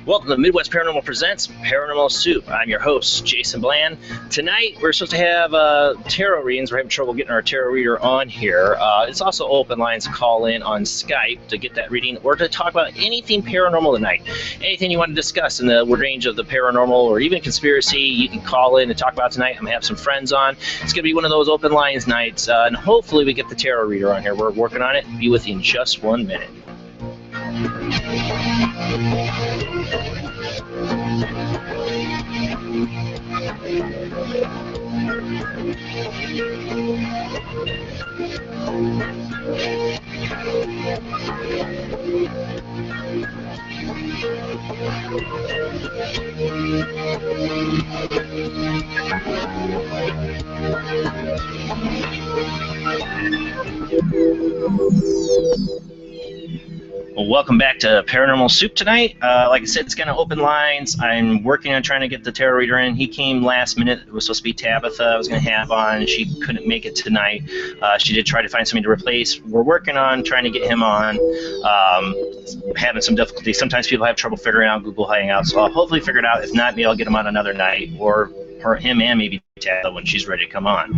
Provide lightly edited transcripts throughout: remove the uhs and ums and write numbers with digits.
Welcome to Midwest Paranormal Presents Paranormal Soup. I'm your host, Jason Bland. Tonight, we're supposed to have tarot readings. We're having trouble getting our tarot reader on here. It's also open lines to call in on Skype to get that reading or to talk about anything paranormal tonight. Anything you want to discuss in the range of the paranormal or even conspiracy, you can call in and talk about tonight. I'm going to have some friends on. It's going to be one of those open lines nights, and hopefully we get the tarot reader on here. We're working on it. Be with you in just 1 minute. Well, welcome back to Paranormal Soup tonight. Like I said, it's going to open lines. I'm working on trying to get the tarot reader in. He came last minute. It was supposed to be Tabitha I was going to have on. She couldn't make it tonight. She did try to find somebody to replace. We're working on trying to get him on. Having some difficulty. Sometimes people have trouble figuring out Google Hangouts, so I'll hopefully figure it out. If not, maybe I'll get him on another night, or him and maybe Tabitha when she's ready to come on.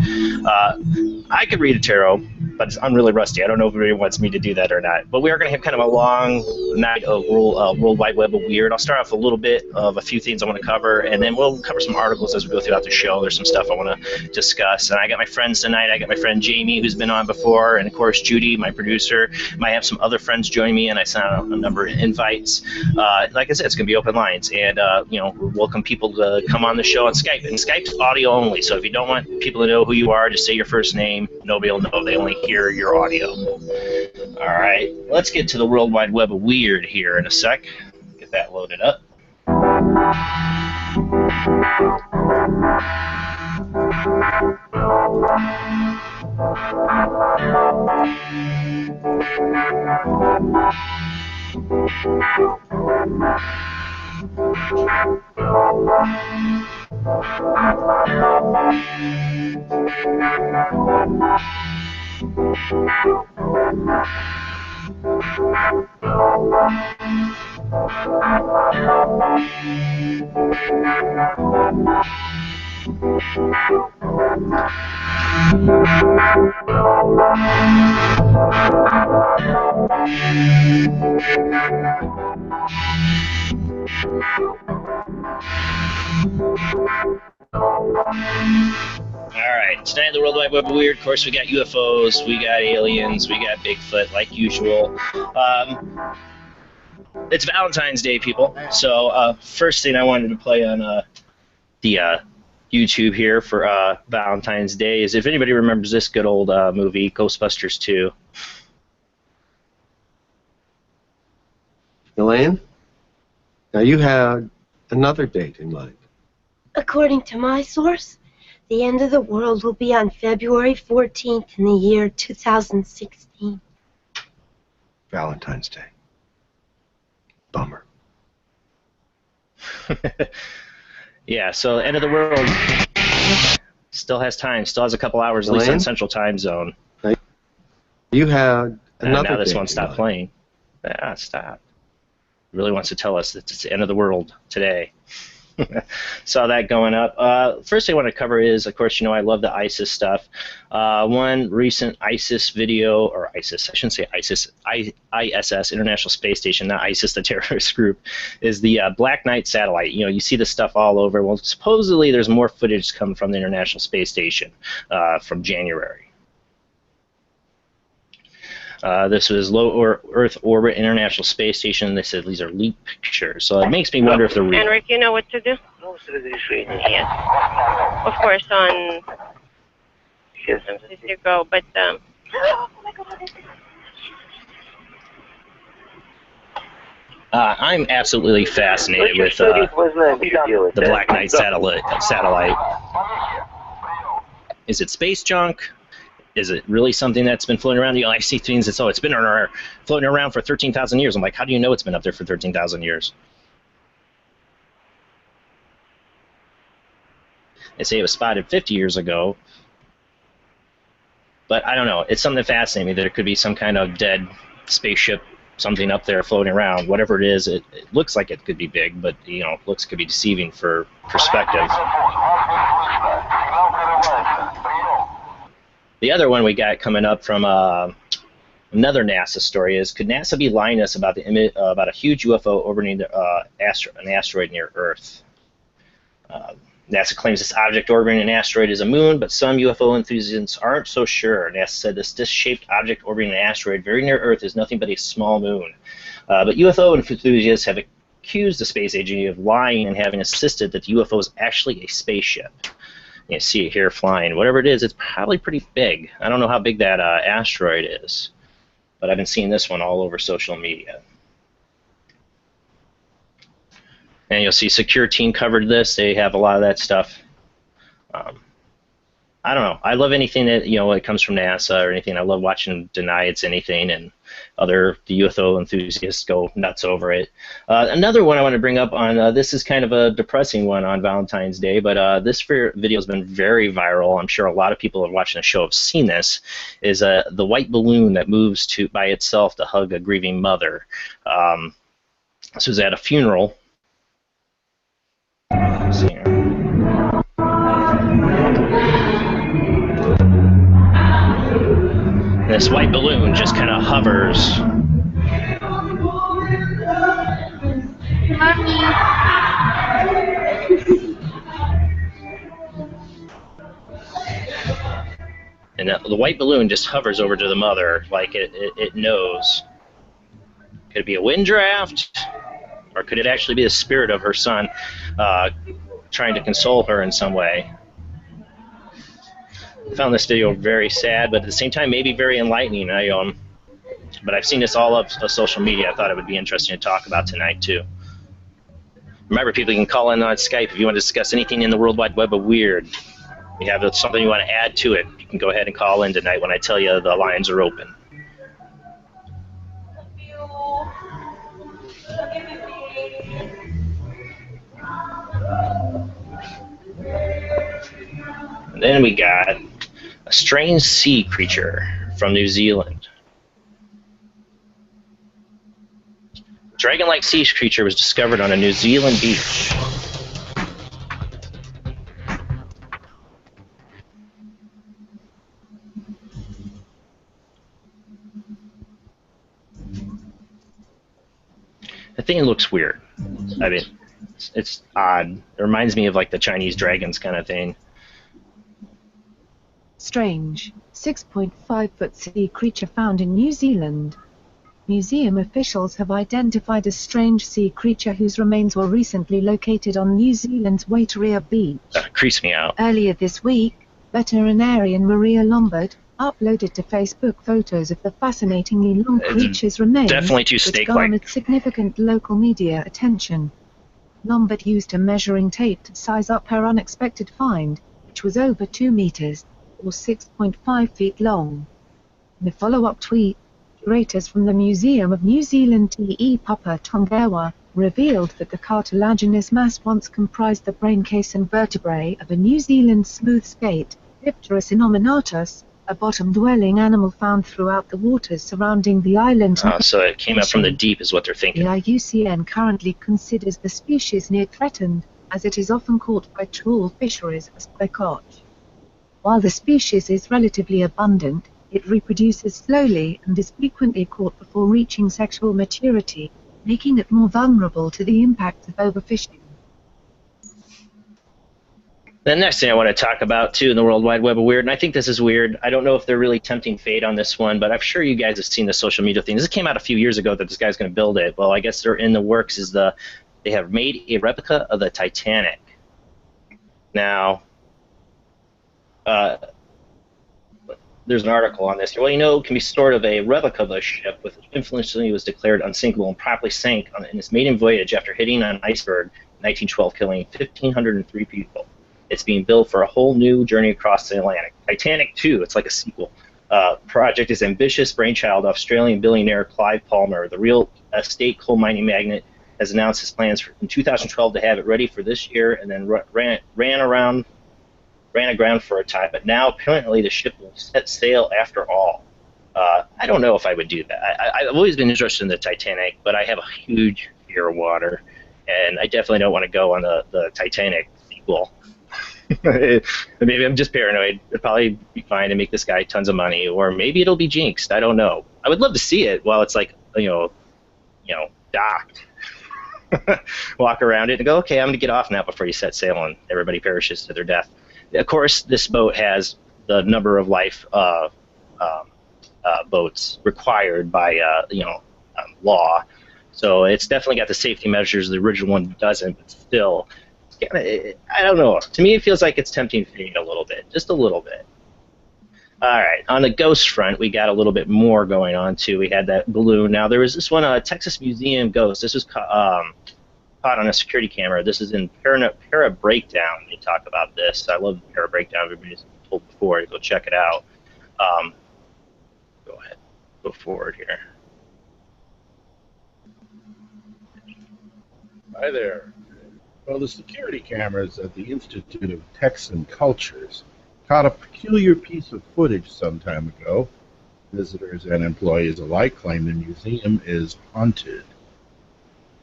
I could read a tarot, but I'm really rusty. I don't know if anybody wants me to do that or not. But we are going to have kind of a long night of World Wide Web of Weird. I'll start off a little bit of a few things I want to cover, and then we'll cover some articles as we go throughout the show. There's some stuff I want to discuss. And I got my friends tonight. I got my friend Jamie, who's been on before, and of course Judy, my producer. Might have some other friends join me, and I sent out a number of invites. Like I said, it's going to be open lines, and we welcome people to come on the show on Skype. And Skype's audio only, so if you don't want people to know who you are, just say your first name. Nobody will know. They only hear your audio. All right, let's get to the World Wide Web of Weird here in a sec. Get that loaded up. Alright, tonight in the World Wide Web of Weird, of course, we got UFOs, we got aliens, we got Bigfoot, like usual. It's Valentine's Day, people, so first thing I wanted to play on the YouTube here for Valentine's Day is if anybody remembers this good old movie, Ghostbusters 2. Elaine, now you had another date in mind. According to my source, the end of the world will be on February 14th in the year 2016. Valentine's Day. Bummer. Yeah, so end of the world still has time, still has a couple hours, at least on Central Time Zone. You had another now this date won't stop playing. Ah, stop. It really wants to tell us that it's the end of the world today. Saw that going up. First thing I want to cover is, of course, I love the ISIS stuff. One recent ISIS video, or ISIS, I shouldn't say ISIS, ISS, International Space Station, not ISIS, the terrorist group, is the Black Knight satellite. You see this stuff all over. Well, supposedly there's more footage coming from the International Space Station from January. This was Low Earth Orbit International Space Station. They said these are leaked pictures, so it makes me wonder if they're real. Henrik, you know what to do? Yes. Of course, on... Yes. You go, but... I'm absolutely fascinated with the Black Knight satellite. Is it space junk? Is it really something that's been floating around? You know, I see things that, it's been floating around for 13,000 years. I'm like, how do you know it's been up there for 13,000 years? They say it was spotted 50 years ago. But I don't know. It's something that fascinates me, that it could be some kind of dead spaceship, something up there floating around. Whatever it is, it looks like it could be big, but, you know, looks could be deceiving for perspective. The other one we got coming up from another NASA story is, could NASA be lying to us about about a huge UFO orbiting an asteroid near Earth? NASA claims this object orbiting an asteroid is a moon, but some UFO enthusiasts aren't so sure. NASA said this disc-shaped object orbiting an asteroid very near Earth is nothing but a small moon. But UFO enthusiasts have accused the space agency of lying and having insisted that the UFO is actually a spaceship. You see it here flying. Whatever it is, it's probably pretty big. I don't know how big that asteroid is, but I've been seeing this one all over social media. And you'll see Secure Team covered this. They have a lot of that stuff. I don't know. I love anything that, you know, it comes from NASA or anything. I love watching them deny it's anything, and the UFO enthusiasts go nuts over it. Another one I want to bring up on, this is kind of a depressing one on Valentine's Day, but this video has been very viral. I'm sure a lot of people who are watching the show have seen this, is the white balloon that moves by itself to hug a grieving mother. This was at a funeral. Let's see here. This white balloon just kind of hovers. And the white balloon just hovers over to the mother like it knows. Could it be a wind draft? Or could it actually be the spirit of her son trying to console her in some way? I found this video very sad, but at the same time maybe very enlightening. But I've seen this all up social media. I thought it would be interesting to talk about tonight too. Remember, people, you can call in on Skype if you want to discuss anything in the World Wide Web of weird. If you have something you want to add to it, you can go ahead and call in tonight when I tell you the lines are open. And then we got a strange sea creature from New Zealand. A dragon-like sea creature was discovered on a New Zealand beach. The thing looks weird. I mean, it's odd. It reminds me of like the Chinese dragons kind of thing. Strange, 6.5-foot sea creature found in New Zealand. Museum officials have identified a strange sea creature whose remains were recently located on New Zealand's Waiteria Beach. Creeps me out. Earlier this week, veterinarian Maria Lombard uploaded to Facebook photos of the fascinatingly long creature's remains, definitely too which snake-like. garnered significant local media attention. Lombard used a measuring tape to size up her unexpected find, which was over 2 meters, or 6.5 feet long. In a follow-up tweet, curators from the Museum of New Zealand Te Papa Tongawa revealed that the cartilaginous mass once comprised the brain case and vertebrae of a New Zealand smooth skate, Dipterus innominatus, a bottom-dwelling animal found throughout the waters surrounding the island. So it came up from the deep is what they're thinking. The IUCN currently considers the species near threatened, as it is often caught by trawl fisheries as bycatch. While the species is relatively abundant, it reproduces slowly and is frequently caught before reaching sexual maturity, making it more vulnerable to the impacts of overfishing. The next thing I want to talk about, too, in the World Wide Web of Weird, and I think this is weird. I don't know if they're really tempting fate on this one, but I'm sure you guys have seen the social media thing. This came out a few years ago that this guy's going to build it. Well, I guess they're in the works. They have made a replica of the Titanic. Now, there's an article on this. Well, you know, it can be sort of a replica of a ship which influentially was declared unsinkable and promptly sank in its maiden voyage after hitting an iceberg in 1912, killing 1,503 people. It's being built for a whole new journey across the Atlantic. Titanic 2, it's like a sequel. Project is ambitious brainchild of Australian billionaire Clive Palmer. The real estate coal mining magnate has announced his plans in 2012 to have it ready for this year, and then ran aground for a time. But now apparently the ship will set sail after all. I don't know if I would do that. I've always been interested in the Titanic, but I have a huge fear of water, and I definitely don't want to go on the Titanic sequel. Maybe I'm just paranoid. It'll probably be fine to make this guy tons of money, or maybe it'll be jinxed. I don't know. I would love to see it while it's like, docked. Walk around it and go, okay, I'm going to get off now before you set sail and everybody perishes to their death. Of course, this boat has the number of life boats required by law, so it's definitely got the safety measures the original one doesn't, but still, I don't know. To me, it feels like it's tempting fate a little bit, just a little bit. All right, on the ghost front, we got a little bit more going on too. We had that balloon. Now there was this one, Texas Museum ghost. This was caught on a security camera. This is in Para Breakdown. They talk about this. I love Para Breakdown. Everybody's told before to go check it out. Go ahead, go forward here. Hi there. Well, the security cameras at the Institute of Texan Cultures caught a peculiar piece of footage some time ago. Visitors and employees alike claim the museum is haunted.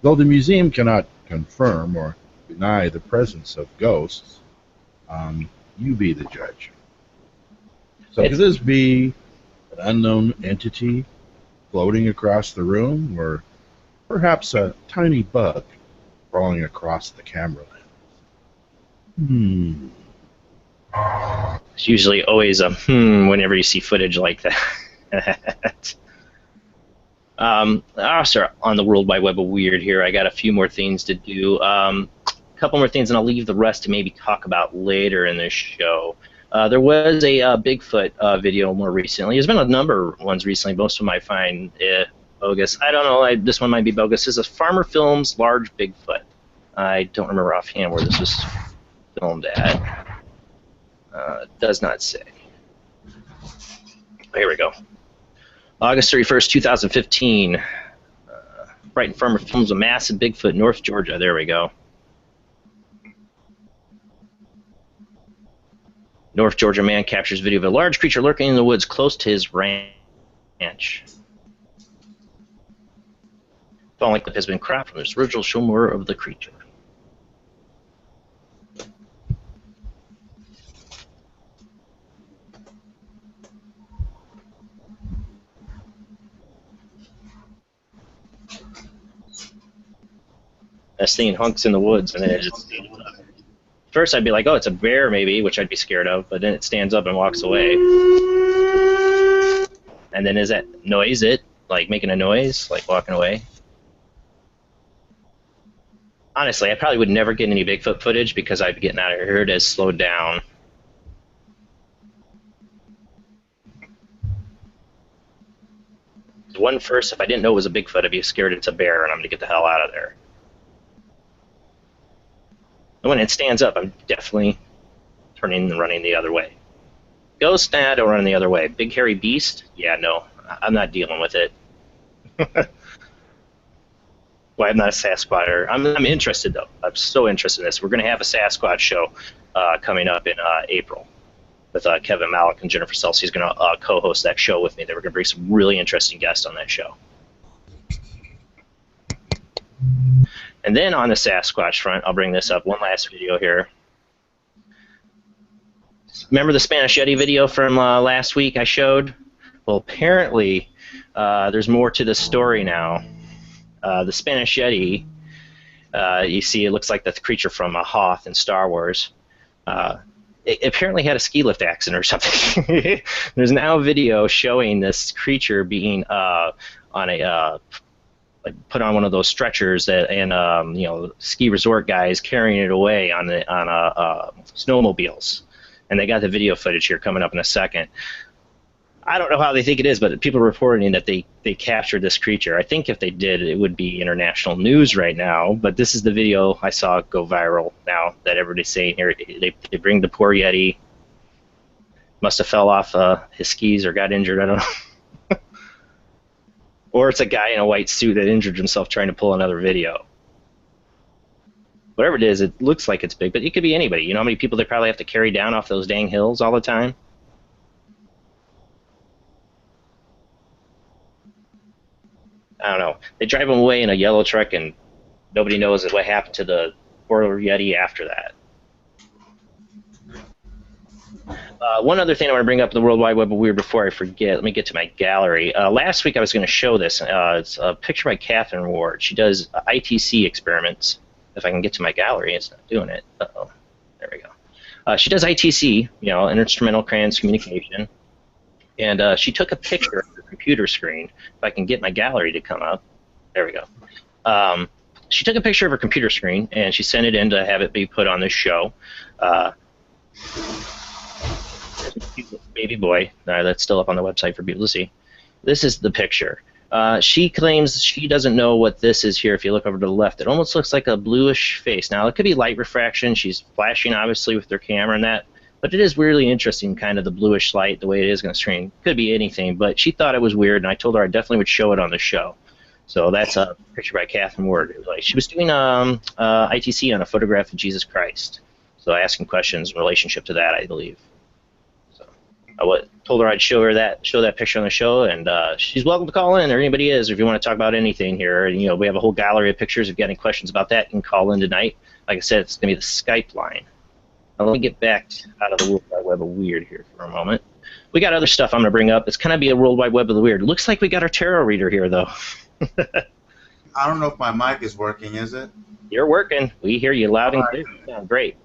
Though the museum cannot confirm or deny the presence of ghosts, you be the judge. So could this be an unknown entity floating across the room, or perhaps a tiny bug crawling across the camera lens? It's usually always a whenever you see footage like that. Also, on the World Wide Web of Weird here, I got a few more things to do. A couple more things, and I'll leave the rest to maybe talk about later in this show. There was a Bigfoot video more recently. There's been a number of ones recently. Most of them I find bogus. I don't know. This one might be bogus. This is Farmer Films Large Bigfoot. I don't remember offhand where this was filmed at. Does not say. Here we go. August 31st, 2015. Brighton Farmer films a massive Bigfoot, North Georgia. There we go. North Georgia man captures video of a large creature lurking in the woods close to his ranch. Following clip has been cropped from this original. Show more of the creature. This thing hunks in the woods, and then it just... First, I'd be like, oh, it's a bear, maybe, which I'd be scared of, but then it stands up and walks away. And then is that noise it? Like, making a noise? Like, walking away? Honestly, I probably would never get any Bigfoot footage because I'd be getting out of here. It has slowed down. One first, if I didn't know it was a Bigfoot, I'd be scared it's a bear, and I'm going to get the hell out of there. And when it stands up, I'm definitely turning and running the other way. Ghost, nah, don't run the other way. Big hairy beast? Yeah, no, I'm not dealing with it. Well, I'm not a Sasquatcher. I'm interested, though. I'm so interested in this. We're going to have a Sasquatch show coming up in April with Kevin Malik and Jennifer Sells. He's going to co-host that show with me. They were going to bring some really interesting guests on that show. And then on the Sasquatch front, I'll bring this up. One last video here. Remember the Spanish Yeti video from last week I showed? Well, apparently there's more to the story now. The Spanish Yeti, you see, it looks like the creature from Hoth in Star Wars. It apparently had a ski lift accident or something. There's now a video showing this creature being on a put on one of those stretchers that, and you know, ski resort guys carrying it away on snowmobiles, and they got the video footage here coming up in a second. I don't know how they think it is, but people are reporting that they captured this creature. I think if they did, it would be international news right now. But this is the video I saw go viral now that everybody's saying here. They bring the poor Yeti. Must have fell off his skis or got injured. I don't know. Or it's a guy in a white suit that injured himself trying to pull another video. Whatever it is, it looks like it's big, but it could be anybody. You know how many people they probably have to carry down off those dang hills all the time? I don't know. They drive them away in a yellow truck, and nobody knows what happened to the poor Yeti after that. One other thing I want to bring up in the World Wide Web of Weird before I forget, let me get to my gallery. Last week I was going to show this. It's a picture by Catherine Ward. She does ITC experiments. If I can get to my gallery, it's not doing it. Uh-oh. There we go. She does ITC, you know, instrumental transcommunication. And she took a picture of the computer screen. If I can get my gallery to come up. There we go. She took a picture of her computer screen, and she sent it in to have it be put on this show. Baby boy. That's still up on the website for people to see. This is the picture. She claims she doesn't know what this is here. If you look over to the left, it almost looks like a bluish face. Now, it could be light refraction. She's flashing, obviously, with her camera and that. But it is really interesting, kind of the bluish light, the way it is going to screen. Could be anything, but she thought it was weird, and I told her I definitely would show it on the show. So that's a picture by Catherine Ward. Like, she was doing ITC on a photograph of Jesus Christ. So asking questions in relationship to that, I believe. I told her I'd show that picture on the show, and she's welcome to call in, or anybody is, or if you want to talk about anything here. And, you know, we have a whole gallery of pictures. If you got any questions about that, you can call in tonight. Like I said, it's going to be the Skype line. Now, let me get back out of the World Wide Web of Weird here for a moment. We got other stuff I'm going to bring up. It's going to be a World Wide Web of the Weird. It looks like we got our tarot reader here, though. I don't know if my mic is working, is it? You're working. We hear you loud and clear. You sound great.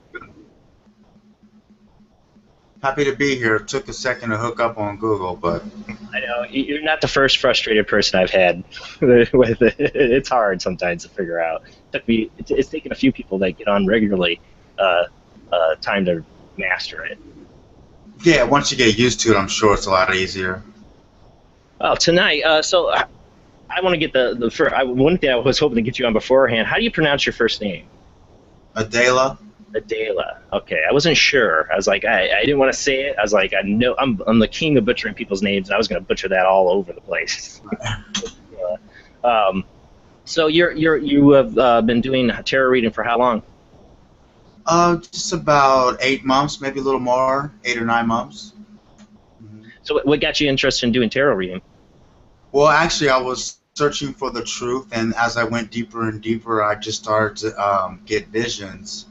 Happy to be here. It took a second to hook up on Google, but... I know. You're not the first frustrated person I've had with it. It's hard sometimes to figure out. It's taken a few people that get on regularly time to master it. Yeah, once you get used to it, I'm sure it's a lot easier. Well, tonight, so I want to get the first... One thing I was hoping to get you on beforehand, how do you pronounce your first name? Adaila. Adaila. Okay, I wasn't sure. I was like, I didn't want to say it. I was like, I know I'm the king of butchering people's names, and I was going to butcher that all over the place. So you have been doing tarot reading for how long? Just about 8 months, maybe a little more, 8 or 9 months. So what got you interested in doing tarot reading? Well, actually, I was searching for the truth, and as I went deeper and deeper, I just started to get visions.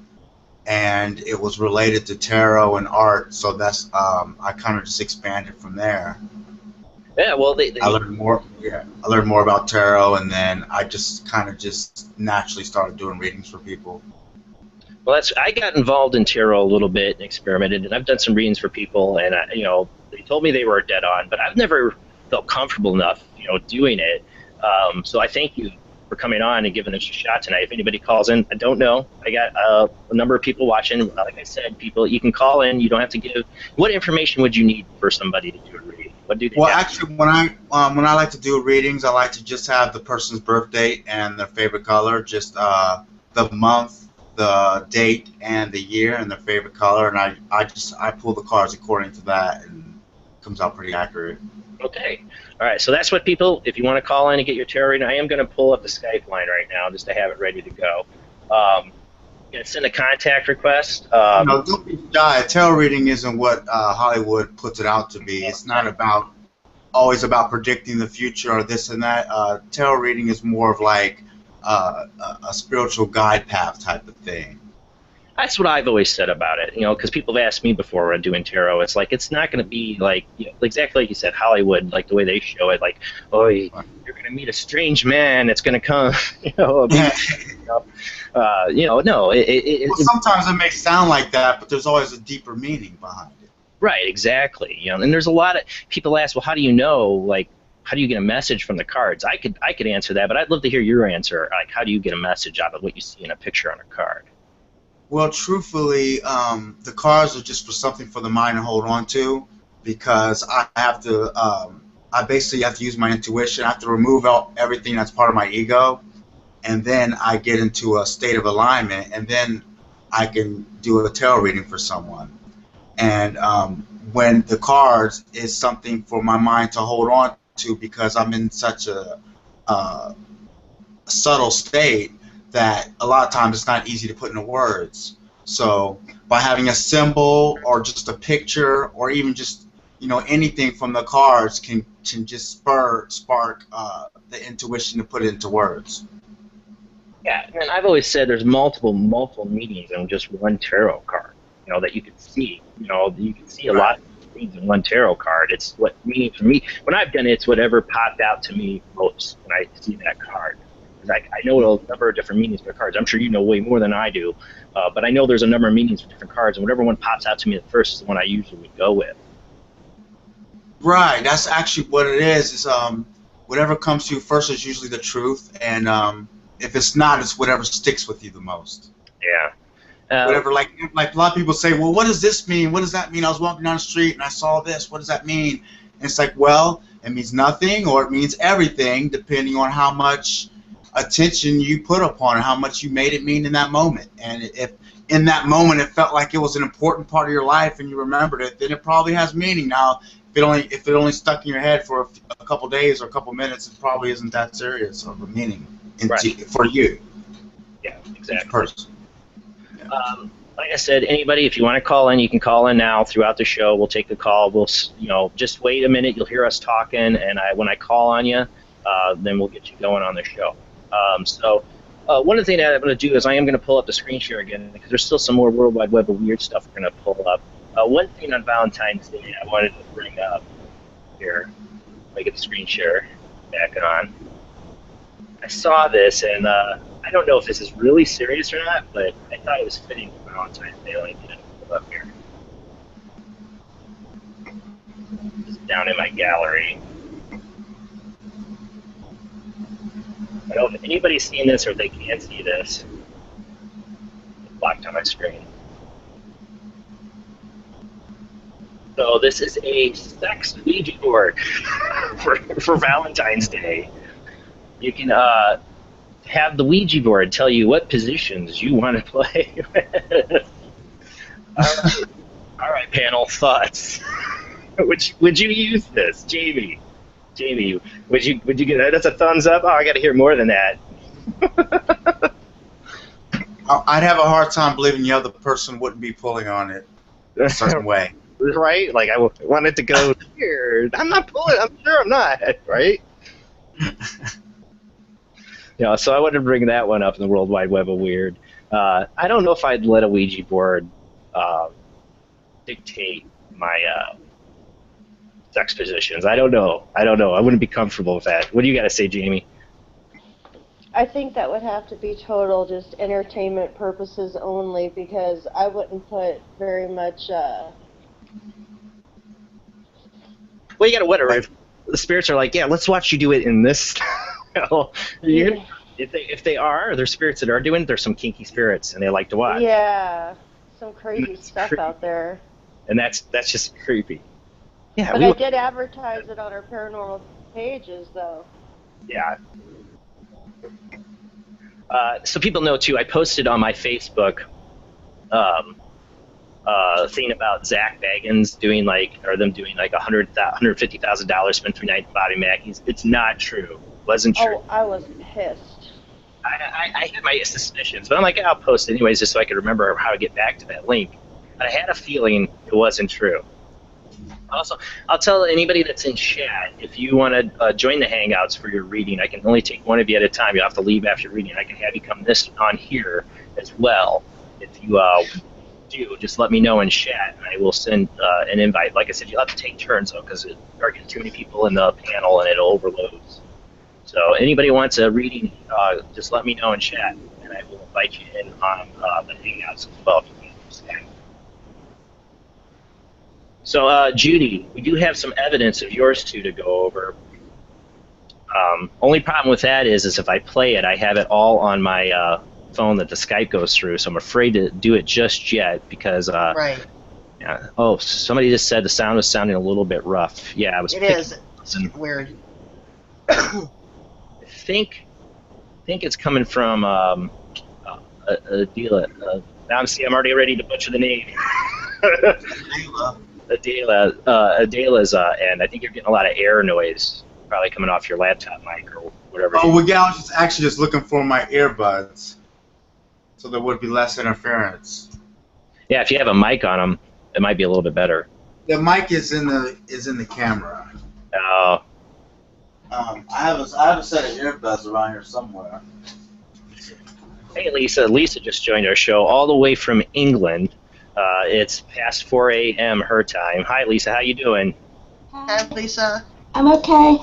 And it was related to tarot and art, so that's I kind of just expanded from there. Yeah, well, I learned more. Yeah, I learned more about tarot, and then I just kind of just naturally started doing readings for people. Well, I got involved in tarot a little bit and experimented, and I've done some readings for people, and you know, they told me they were dead on, but I've never felt comfortable enough, you know, doing it. So I thank you for coming on and giving us a shot tonight. If anybody calls in, I don't know. I got a number of people watching. Like I said, people, you can call in. You don't have to give. What information would you need for somebody to do a reading? What do they Well, have? actually, when I like to do readings, I like to just have the person's birth date and their favorite color, just the month, the date, and the year, and their favorite color, and I pull the cards according to that, and it comes out pretty accurate. Okay. All right. So that's what people, if you want to call in and get your tarot reading, I am going to pull up the Skype line right now just to have it ready to go. Going to send a contact request. No, don't be shy. Tarot reading isn't what Hollywood puts it out to be. It's not always about predicting the future or this and that. Tarot reading is more of like a spiritual guide path type of thing. That's what I've always said about it, you know, because people have asked me before when doing tarot. It's like, it's not going to be like, you know, exactly like you said, Hollywood, like the way they show it, like, oh, you're going to meet a strange man that's going to come, you know, no. Well, sometimes it may sound like that, but there's always a deeper meaning behind it. Right, exactly. You know, and there's a lot of people ask, well, how do you know, like, how do you get a message from the cards? I could answer that, but I'd love to hear your answer. Like, how do you get a message out of what you see in a picture on a card? Well, truthfully, the cards are just for something for the mind to hold on to. because I have to. I basically have to use my intuition. I have to remove everything that's part of my ego, and then I get into a state of alignment, and then I can do a tarot reading for someone. And when the cards is something for my mind to hold on to, because I'm in such a subtle state that a lot of times it's not easy to put into words. So by having a symbol or just a picture or even just anything from the cards can just spark the intuition to put it into words. Yeah, and I've always said there's multiple meanings in just one tarot card. That you can see. You can see a lot of things in one tarot card. It's what meaning for me. When I've done it, it's whatever popped out to me most when I see that card. I know a number of different meanings for cards. I'm sure you know way more than I do, but I know there's a number of meanings for different cards, and whatever one pops out to me at first is the one I usually go with. Right, that's actually what it is. Is whatever comes to you first is usually the truth, and if it's not, it's whatever sticks with you the most. Yeah. Whatever, like a lot of people say, well, what does this mean? What does that mean? I was walking down the street and I saw this. What does that mean? And it's like, well, it means nothing or it means everything, depending on how much attention you put upon it, how much you made it mean in that moment. And if in that moment it felt like it was an important part of your life and you remembered it, then it probably has meaning. Now, if it only stuck in your head for a couple days or a couple minutes, it probably isn't that serious of a meaning for you. Yeah, exactly. Person. Like I said, anybody, if you want to call in, you can call in now throughout the show. We'll take the call. We'll, just wait a minute. You'll hear us talking, and when I call on you, then we'll get you going on the show. One of the things that I'm going to do is I am going to pull up the screen share again because there's still some more World Wide Web of weird stuff we're going to pull up. One thing on Valentine's Day I wanted to bring up here. Let me get the screen share back on. I saw this, and I don't know if this is really serious or not, but I thought it was fitting for Valentine's Day. Let me get it pulled up here. It's down in my gallery. I don't know if anybody's seen this or if they can't see this. It's blocked on my screen. So this is a sex Ouija board for Valentine's Day. You can have the Ouija board tell you what positions you want to play with. All right, panel, thoughts. Would you use this, Jamie? Jamie, would you get that? That's a thumbs up. Oh, I got to hear more than that. I'd have a hard time believing the other person wouldn't be pulling on it a certain way. Right? Like I want it to go here. I'm not pulling. I'm sure I'm not. Right? So I wanted to bring that one up in the World Wide Web of Weird. I don't know if I'd let a Ouija board dictate my sex positions. I don't know. I wouldn't be comfortable with that. What do you got to say, Jamie? I think that would have to be total just entertainment purposes only because I wouldn't put very much... Well, you got to whatever. The spirits are like, yeah, let's watch you do it in this style. If they are, there's spirits that are doing it, there's some kinky spirits, and they like to watch. Yeah, some crazy stuff out there. And that's just creepy. Yeah, but I did advertise it on our paranormal pages, though. Yeah. So people know, too, I posted on my Facebook thing about Zach Bagans doing $150,000 spent 3 nights body Mac. It's not true. It wasn't true. Oh, I was pissed. I had my suspicions, but I'm like, I'll post it anyways just so I could remember how to get back to that link. But I had a feeling it wasn't true. Also, I'll tell anybody that's in chat, if you want to join the Hangouts for your reading, I can only take one of you at a time. You'll have to leave after reading. I can have you come on here as well. If you do, just let me know in chat, and I will send an invite. Like I said, you'll have to take turns, though, because there are getting too many people in the panel, and it overloads. So anybody who wants a reading, just let me know in chat, and I will invite you in on the Hangouts as well if you can't understand. So, Judy, we do have some evidence of yours, too, to go over. Only problem with that is if I play it, I have it all on my phone that the Skype goes through, so I'm afraid to do it just yet because right. Yeah. Oh, somebody just said the sound was sounding a little bit rough. Yeah, I was. It is. Listen, Weird. I think it's coming from Adaila. Now, see, I'm already ready to butcher the name. Adaila's and I think you're getting a lot of air noise, probably coming off your laptop mic or whatever. Oh, well, yeah, I was actually just looking for my earbuds, so there would be less interference. Yeah, if you have a mic on them, it might be a little bit better. The mic is in the camera. Oh. I have a set of earbuds around here somewhere. Hey, Lisa. Lisa just joined our show all the way from England. It's past 4 a.m. her time. Hi, Lisa. How you doing? Hi, Lisa. I'm okay.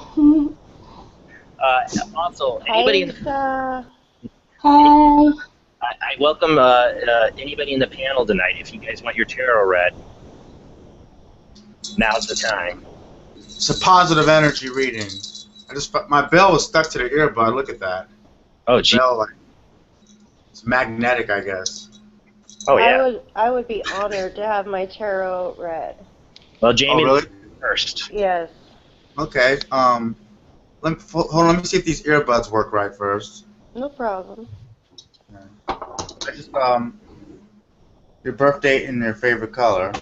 Also, anybody? Lisa. Hi. I welcome anybody in the panel tonight. If you guys want your tarot read, now's the time. It's a positive energy reading. My bell was stuck to the earbud. Look at that. Oh, gee. Bell, it's magnetic, I guess. Oh, yeah. I would be honored to have my tarot read. Well, Jamie, really? First. Yes. Okay. Hold on. Let me see if these earbuds work right first. No problem. I just your birth date and your favorite color.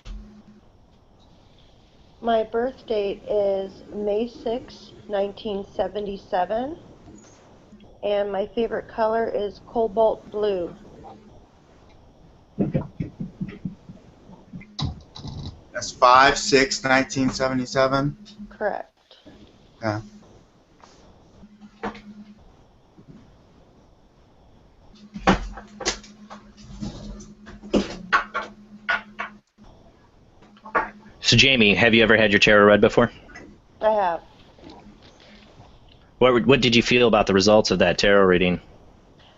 My birth date is May 6, 1977, and my favorite color is cobalt blue. That's 5/6/1977. Correct. Yeah. So, Jamie, have you ever had your tarot read before? I have. What did you feel about the results of that tarot reading?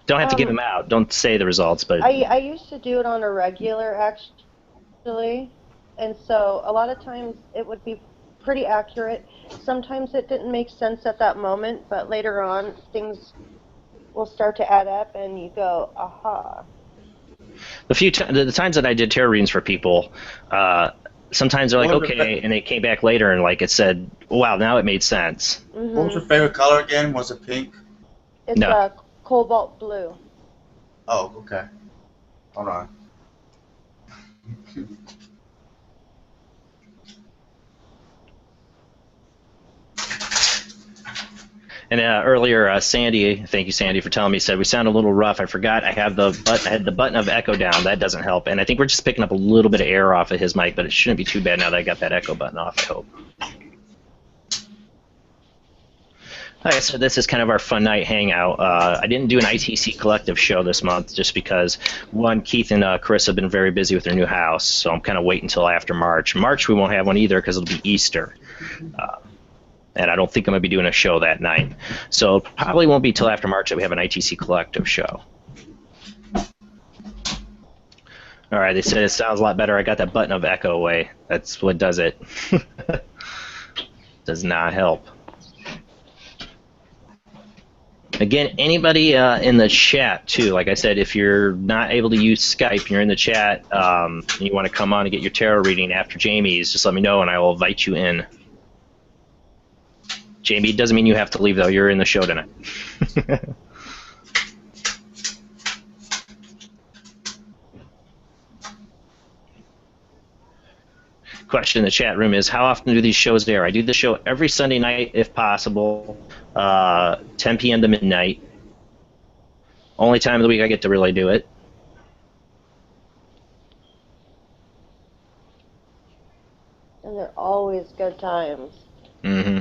Don't have to give them out. Don't say the results, but I used to do it on a regular, actually, and so a lot of times it would be pretty accurate. Sometimes it didn't make sense at that moment, but later on things will start to add up, and you go, aha. the times that I did tarot readings for people, sometimes they're like, okay, and they came back later and like it said, wow, now it made sense. Mm-hmm. What was your favorite color again? Was it pink? It's cobalt blue. Oh, okay. Hold on. And earlier, Sandy, thank you, Sandy, for telling me, said we sound a little rough. I forgot I had the button of echo down. That doesn't help. And I think we're just picking up a little bit of air off of his mic, but it shouldn't be too bad now that I got that echo button off, I hope. Like I said, this is kind of our fun night hangout. I didn't do an ITC Collective show this month just because, one, Keith and Chris have been very busy with their new house, so I'm kind of waiting until after March. March we won't have one either because it'll be Easter. And I don't think I'm going to be doing a show that night. So it probably won't be till after March that we have an ITC Collective show. All right, they said it sounds a lot better. I got that button of echo away. That's what does it. Does not help. Again, anybody in the chat, too, like I said, if you're not able to use Skype, you're in the chat, and you want to come on and get your tarot reading after Jamie's, just let me know and I will invite you in. Jamie, it doesn't mean you have to leave, though. You're in the show tonight. Question in the chat room is, how often do these shows air? I do the show every Sunday night, if possible, 10 p.m. to midnight. Only time of the week I get to really do it. And they're always good times. Mm-hmm.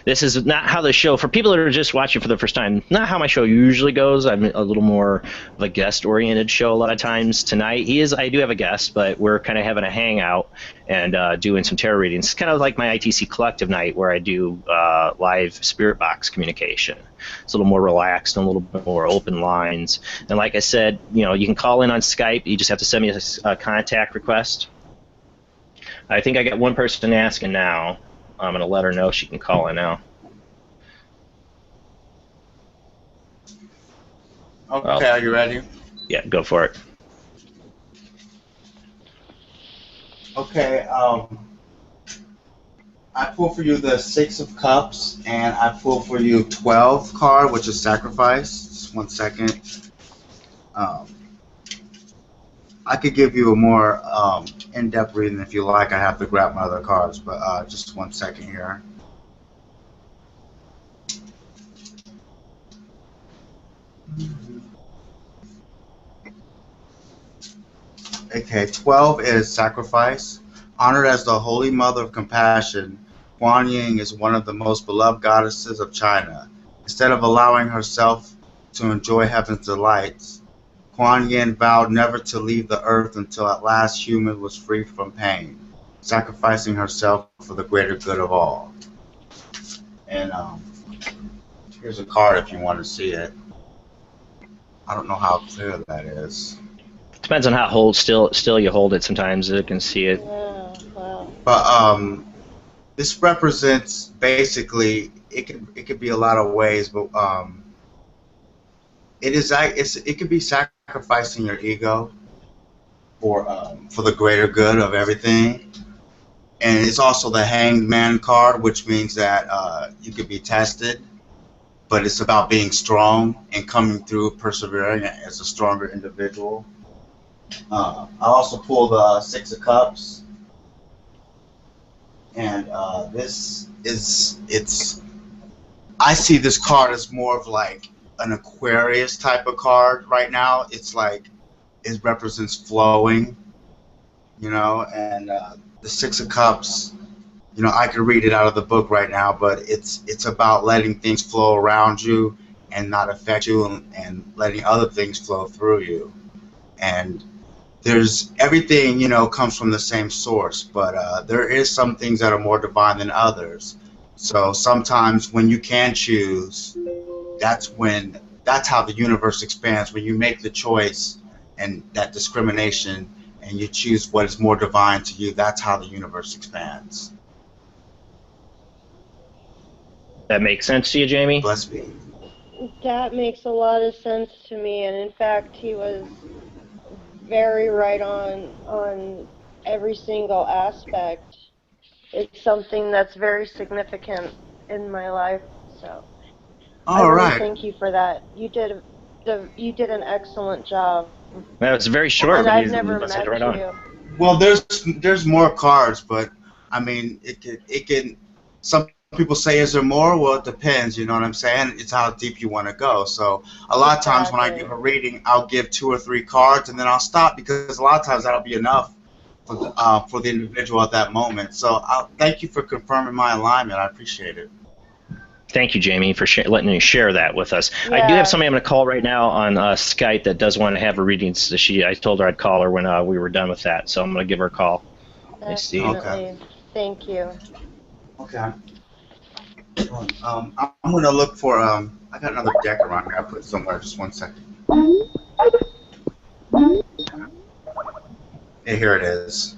This is not how the show, for people that are just watching for the first time, not how my show usually goes. I'm a little more of a guest-oriented show a lot of times. Tonight, I do have a guest, but we're kind of having a hangout and doing some tarot readings. It's kind of like my ITC Collective night where I do live spirit box communication. It's a little more relaxed and a little bit more open lines. And like I said, you can call in on Skype. You just have to send me a contact request. I think I got one person asking now. I'm going to let her know she can call in now. Okay, are you ready? Yeah, go for it. Okay, I pull for you the Six of Cups, and I pull for you 12 card, which is Sacrifice. Just 1 second. Um, I could give you a more in-depth reading if you like. I have to grab my other cards, but just 1 second here. Okay, 12 is Sacrifice. Honored as the Holy Mother of Compassion, Kuan Yin is one of the most beloved goddesses of China. Instead of allowing herself to enjoy heaven's delights, Kuan Yin vowed never to leave the earth until at last human was free from pain, sacrificing herself for the greater good of all. And here's a card if you want to see it. I don't know how clear that is. Depends on how still you hold it. Sometimes you can see it. Yeah, wow. But this represents basically it could be a lot of ways, but it could be sacrificing your ego for the greater good of everything. And it's also the Hanged Man card, which means that you could be tested, but it's about being strong and coming through, persevering as a stronger individual. I also pulled the Six of Cups, and I see this card as more of like an Aquarius type of card right now. It's like it represents flowing, and the Six of Cups. I could read it out of the book right now, but it's about letting things flow around you and not affect you, and letting other things flow through you. And there's everything, comes from the same source, but there is some things that are more divine than others. So sometimes when you can choose, that's how the universe expands. When you make the choice and that discrimination, and you choose what is more divine to you, that's how the universe expands. That makes sense to you, Jamie? Bless me. That makes a lot of sense to me, and in fact, he was very right on every single aspect. It's something that's very significant in my life, so I really thank you for that. You did an excellent job. That was very short, and but I've never met right you. on. Well, there's more cards, but I mean, it can. Some people say, is there more? Well, it depends. You know what I'm saying? It's how deep you want to go. So a lot of times when I give a reading, I'll give 2 or 3 cards, and then I'll stop, because a lot of times that'll be enough for the individual at that moment. So thank you for confirming my alignment. I appreciate it. Thank you, Jamie, for letting me share that with us. Yeah. I do have somebody I'm going to call right now on Skype that does want to have a reading. So I told her I'd call her when we were done with that, so I'm going to give her a call. Definitely. Okay. Thank you. Okay. I'm going to look for, I got another deck around here. I'll put it somewhere. Just 1 second. Hey, here it is.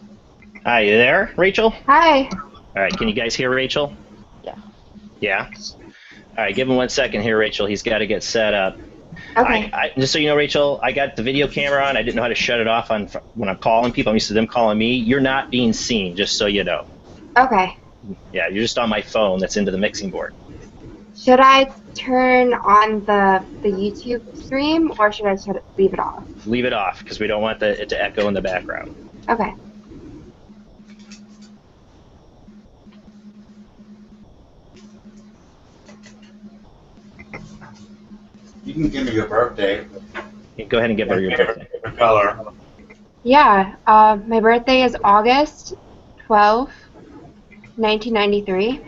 Hi, you there, Rachel? Hi. All right, can you guys hear Rachel? Yeah. Yeah? All right, give him 1 second here, Rachel. He's got to get set up. Okay. Just so you know, Rachel, I got the video camera on. I didn't know how to shut it off when I'm calling people. I'm used to them calling me. You're not being seen, just so you know. Okay. Yeah, you're just on my phone that's into the mixing board. Should I turn on the YouTube stream, or should I leave it off? Leave it off, because we don't want it to echo in the background. Okay. You can give me your birthday. Go ahead and give her your birthday. Color. Yeah, my birthday is August 12th, 1993.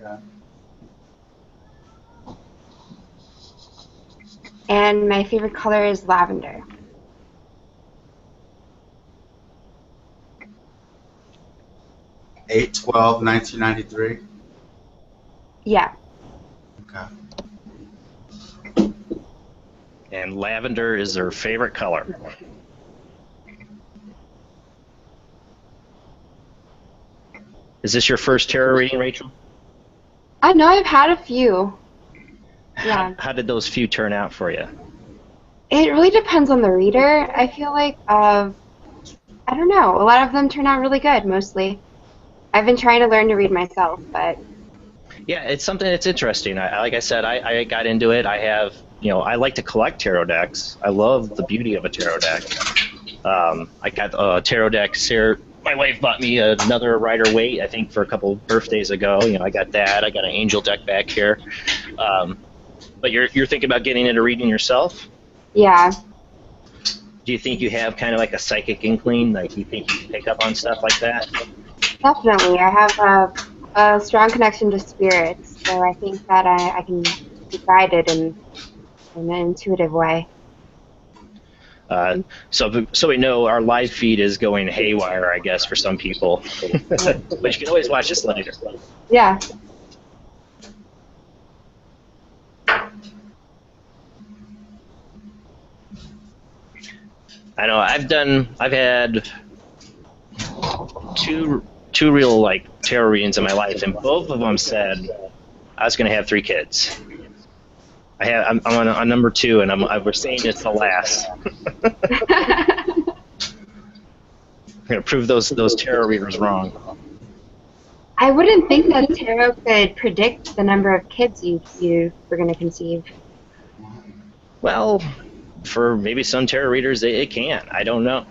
Yeah. And my favorite color is lavender. Eight 12/1993. Yeah. Okay. And lavender is their favorite color. Is this your first tarot reading, Rachel? I know I've had a few. Yeah. How did those few turn out for you? It really depends on the reader. I feel like I don't know. A lot of them turn out really good, mostly. I've been trying to learn to read myself, but... Yeah, it's something that's interesting. Like I said, I got into it. I have, I like to collect tarot decks. I love the beauty of a tarot deck. I got a tarot deck here. My wife bought me another Rider-Waite, I think, for a couple birthdays ago. I got that. I got an angel deck back here. But you're thinking about getting into reading yourself? Yeah. Do you think you have kind of like a psychic inkling? Like, you think you can pick up on stuff like that? Definitely. I have a strong connection to spirits, so I think that I can be guided in an intuitive way. So we know our live feed is going haywire, I guess, for some people. But you can always watch this later. Yeah. I know I've had two real like tarot readings in my life, and both of them said I was going to have 3 kids. I'm on number 2, and we're saying it's the last. I'm going to prove those tarot readers wrong. I wouldn't think that tarot could predict the number of kids you were going to conceive. Well, for maybe some tarot readers, it can. I don't know.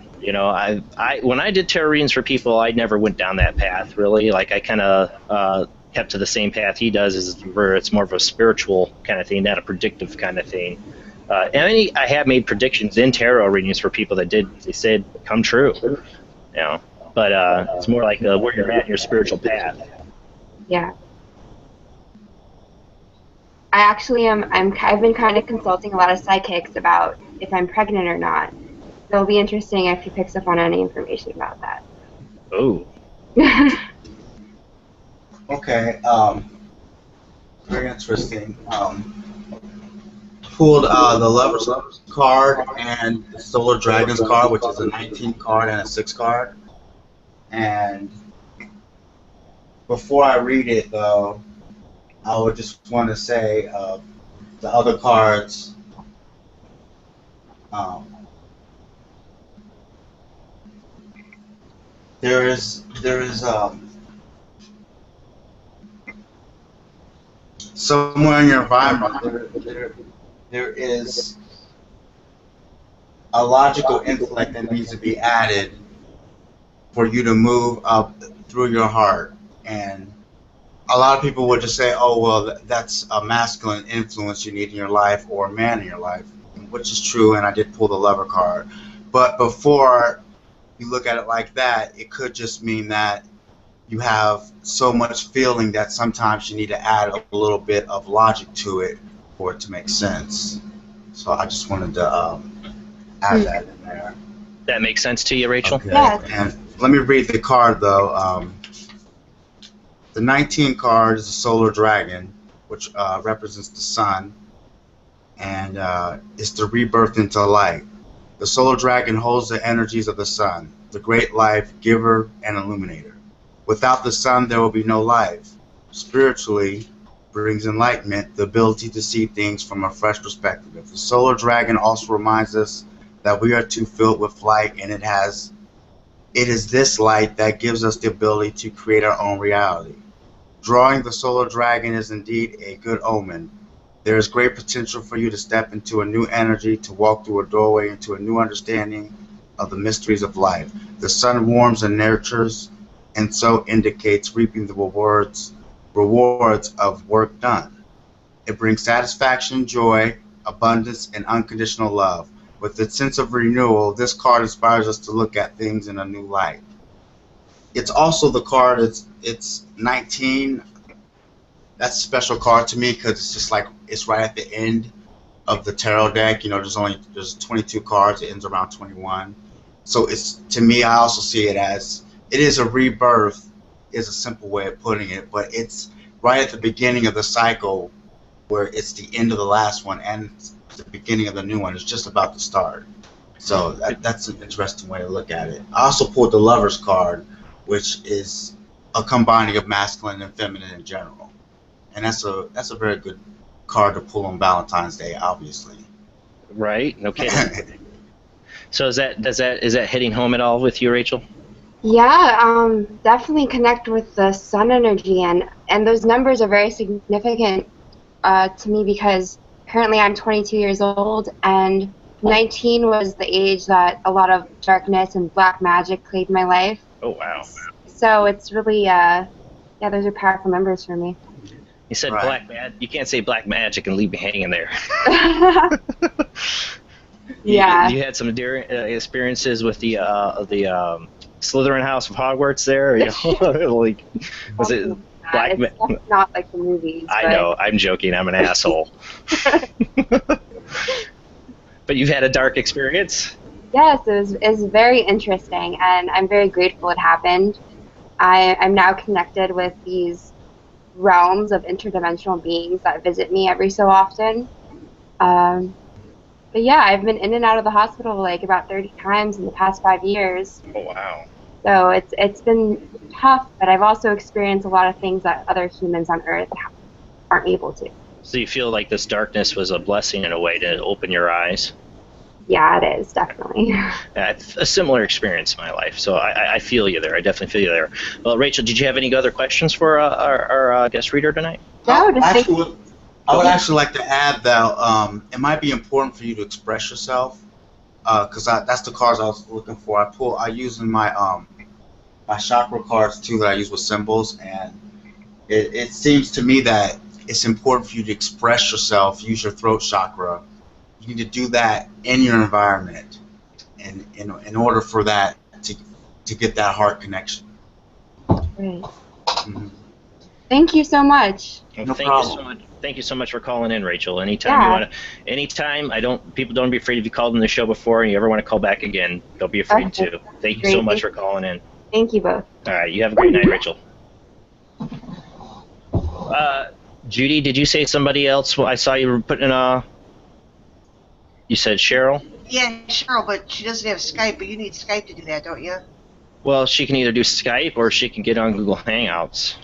When I did tarot readings for people, I never went down that path, really. Like, I kind of kept to the same path he does, is where it's more of a spiritual kind of thing, not a predictive kind of thing. And I have made predictions in tarot readings for people that they said come true. But it's more like where you're at in your spiritual path. Yeah. I actually I've been kind of consulting a lot of psychics about if I'm pregnant or not. So it'll be interesting if he picks up on any information about that. Oh. Okay. Very interesting. Pulled the Lover's card and the Solar Dragons card, which is a 19 card and a 6 card. And before I read it, though, I would just want to say the other cards. There is somewhere in your environment there is a logical intellect that needs to be added for you to move up through your heart. And a lot of people would just say, oh, well, that's a masculine influence you need in your life, or a man in your life, which is true, and I did pull the Lover card. But before you look at it like that, it could just mean that you have so much feeling that sometimes you need to add a little bit of logic to it for it to make sense. So I just wanted to add that in there. That makes sense to you, Rachel? Okay. Yes. And let me read the card, though. The 19 card is a Solar Dragon, which represents the sun, and it's the rebirth into light. The Solar Dragon holds the energies of the sun, the great life giver and illuminator. Without the sun, there will be no life. Spiritually, brings enlightenment, the ability to see things from a fresh perspective. The Solar Dragon also reminds us that we are too filled with light, and it is this light that gives us the ability to create our own reality. Drawing the Solar Dragon is indeed a good omen. There is great potential for you to step into a new energy, to walk through a doorway into a new understanding of the mysteries of life. The sun warms and nurtures, and so indicates reaping the rewards of work done. It brings satisfaction, joy, abundance, and unconditional love. With its sense of renewal, this card inspires us to look at things in a new light. It's also the card, it's 19. That's a special card to me because it's just like, it's right at the end of the tarot deck. There's 22 cards, it ends around 21. So it's, to me, I also see it as, it is a rebirth, is a simple way of putting it, but it's right at the beginning of the cycle where it's the end of the last one and the beginning of the new one. It's just about to start. So that's an interesting way to look at it. I also pulled the Lover's card, which is a combining of masculine and feminine in general. And that's a very good card to pull on Valentine's Day, obviously. Right? No kidding. So is that hitting home at all with you, Rachel? Yeah, definitely connect with the sun energy, and those numbers are very significant to me because currently I'm 22 years old, and 19 was the age that a lot of darkness and black magic plagued my life. Oh, wow. So it's really, yeah, those are powerful numbers for me. You said Right. black magic. You can't say black magic and leave me hanging there. Yeah. You had some experiences with the Slytherin House of Hogwarts there? You know, like, was it black? It's definitely not like the movies. I know. I'm joking. I'm an asshole. But you've had a dark experience? Yes, it was very interesting, and I'm very grateful it happened. I'm now connected with these realms of interdimensional beings that visit me every so often. But yeah, I've been in and out of the hospital like about 30 times in the past 5 years. Oh, wow. So it's been tough, but I've also experienced a lot of things that other humans on Earth aren't able to. So you feel like this darkness was a blessing in a way to open your eyes? Yeah, it is, definitely. A similar experience in my life, so I feel you there. I definitely feel you there. Well, Rachel, did you have any other questions for our guest reader tonight? No, just I would actually like to add that it might be important for you to express yourself, because that's the cards I was looking for. I use in my my chakra cards too that I use with symbols, and it seems to me that it's important for you to express yourself, use your throat chakra. You need to do that in your environment, and in order for that to get that heart connection. Right. Mm-hmm. Thank you so much. Well, thank you so much for calling in, Rachel. Anytime you want to, people don't be afraid if you called in the show before and you ever want to call back again, don't be afraid to. Thank you so much for calling in. Thank you both. All right, you have a great night, Rachel. Judy, did you say somebody else? Well, I saw you were putting in you said Cheryl? Yeah, Cheryl, but she doesn't have Skype, but you need Skype to do that, don't you? Well, she can either do Skype or she can get on Google Hangouts.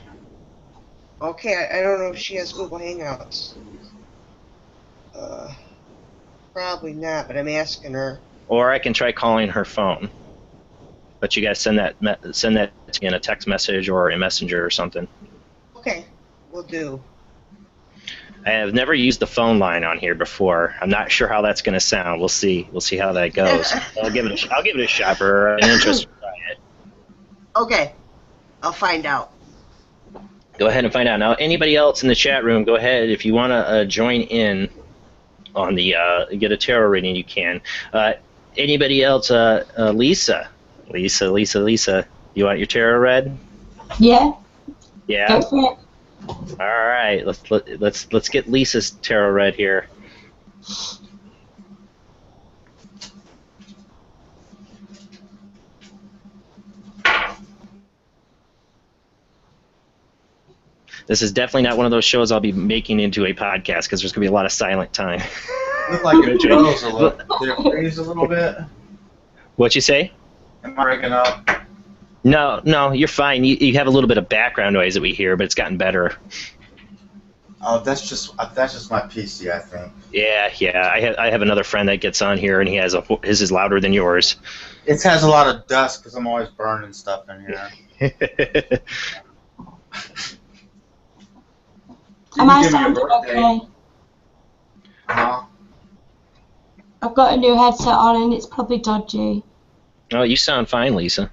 Okay, I don't know if she has Google Hangouts. Probably not, but I'm asking her. Or I can try calling her phone. But you guys send that to me in a text message or a messenger or something. Okay, we'll do. I have never used the phone line on here before. I'm not sure how that's going to sound. We'll see. We'll see how that goes. I'll give it a shot for an interest. Okay, I'll find out. Go ahead and find out. Now, anybody else in the chat room, go ahead. If you want to join in on the get a tarot reading, you can. Anybody else? Lisa. You want your tarot read? Yeah. Yeah. Go for it. All right. Let's get Lisa's tarot read here. This is definitely not one of those shows I'll be making into a podcast because there's going to be a lot of silent time. Look like it froze a little. Did it freeze a little bit? What'd you say? Am I breaking up? No, you're fine. You have a little bit of background noise that we hear, but it's gotten better. Oh, that's just my PC, I think. Yeah. I have another friend that gets on here, and his is louder than yours. It has a lot of dust because I'm always burning stuff in here. Am I sounding okay? Huh? I've got a new headset on and it's probably dodgy. Oh, you sound fine, Lisa.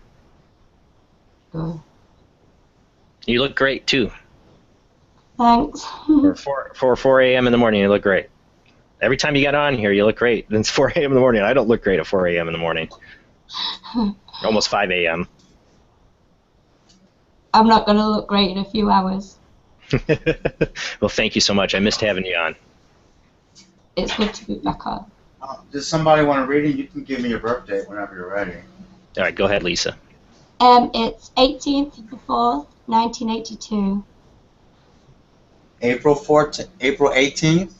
Good. You look great too. Thanks. For 4 a.m. in the morning, you look great. Every time you get on here, you look great. Then it's 4 a.m. in the morning. I don't look great at 4 a.m. in the morning. Almost 5 a.m. I'm not going to look great in a few hours. Well, thank you so much. I missed having you on. It's good to be back on. Does somebody want to read it? You can give me your birth date whenever you're ready. All right, go ahead, Lisa. It's 18th of the 4th, 1982. April 18th?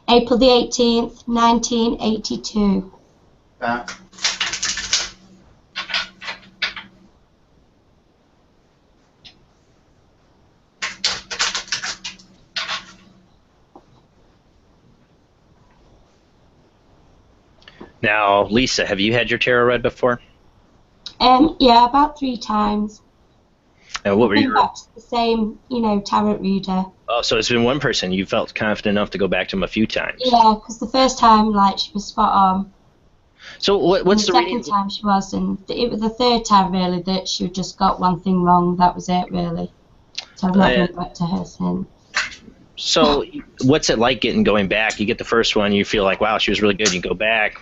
April the 18th, 1982. Now, Lisa, have you had your tarot read before? Yeah, about 3 times. And what were Been your... back to the same, tarot reader. Oh, so it's been one person. You felt confident enough to go back to him a few times. Yeah, because the first time, she was spot on. So what's the reading? second time she was, and it was the third time really that she just got one thing wrong. That was it really. So I've not been back to her since. So what's it like going back? You get the first one, you feel like, wow, she was really good. You go back.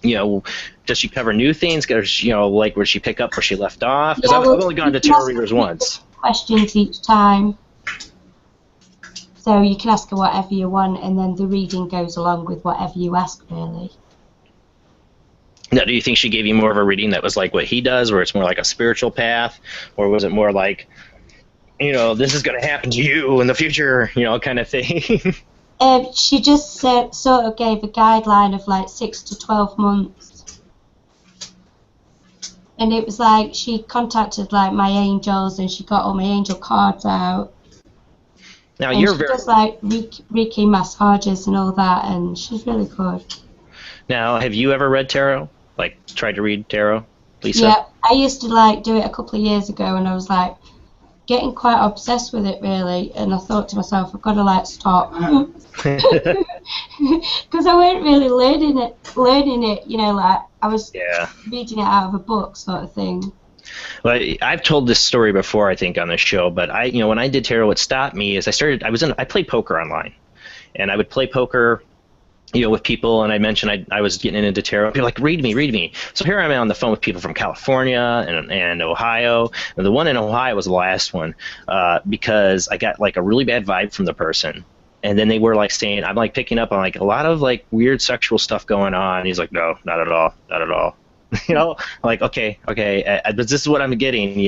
Does she cover new things? Like where she pick up where she left off? Because I've only gone to tarot readers once. Questions each time. So you can ask her whatever you want, and then the reading goes along with whatever you ask, really. Now, do you think she gave you more of a reading that was like what he does, where it's more like a spiritual path, or was it more like, this is going to happen to you in the future, kind of thing? She just sort of gave a guideline of 6 to 12 months. And it was like she contacted my angels, and she got all my angel cards out. Now and she does Reiki massages and all that, and she's really good. Now, have you ever read tarot? Tried to read tarot, Lisa? Yeah, I used to do it a couple of years ago, and I was getting quite obsessed with it really, and I thought to myself, I've got to stop. Because I weren't really learning it, I was reading it out of a book sort of thing. Well, I've told this story before, I think, on the show, but when I did tarot, what stopped me is I played poker online, and I would play poker with people, and I mentioned I was getting into tarot. People were like, read me. So here I'm on the phone with people from California and Ohio. And the one in Ohio was the last one because I got a really bad vibe from the person. And then they were saying, I'm picking up on a lot of weird sexual stuff going on. And he's like, no, not at all. Okay, but this is what I'm getting,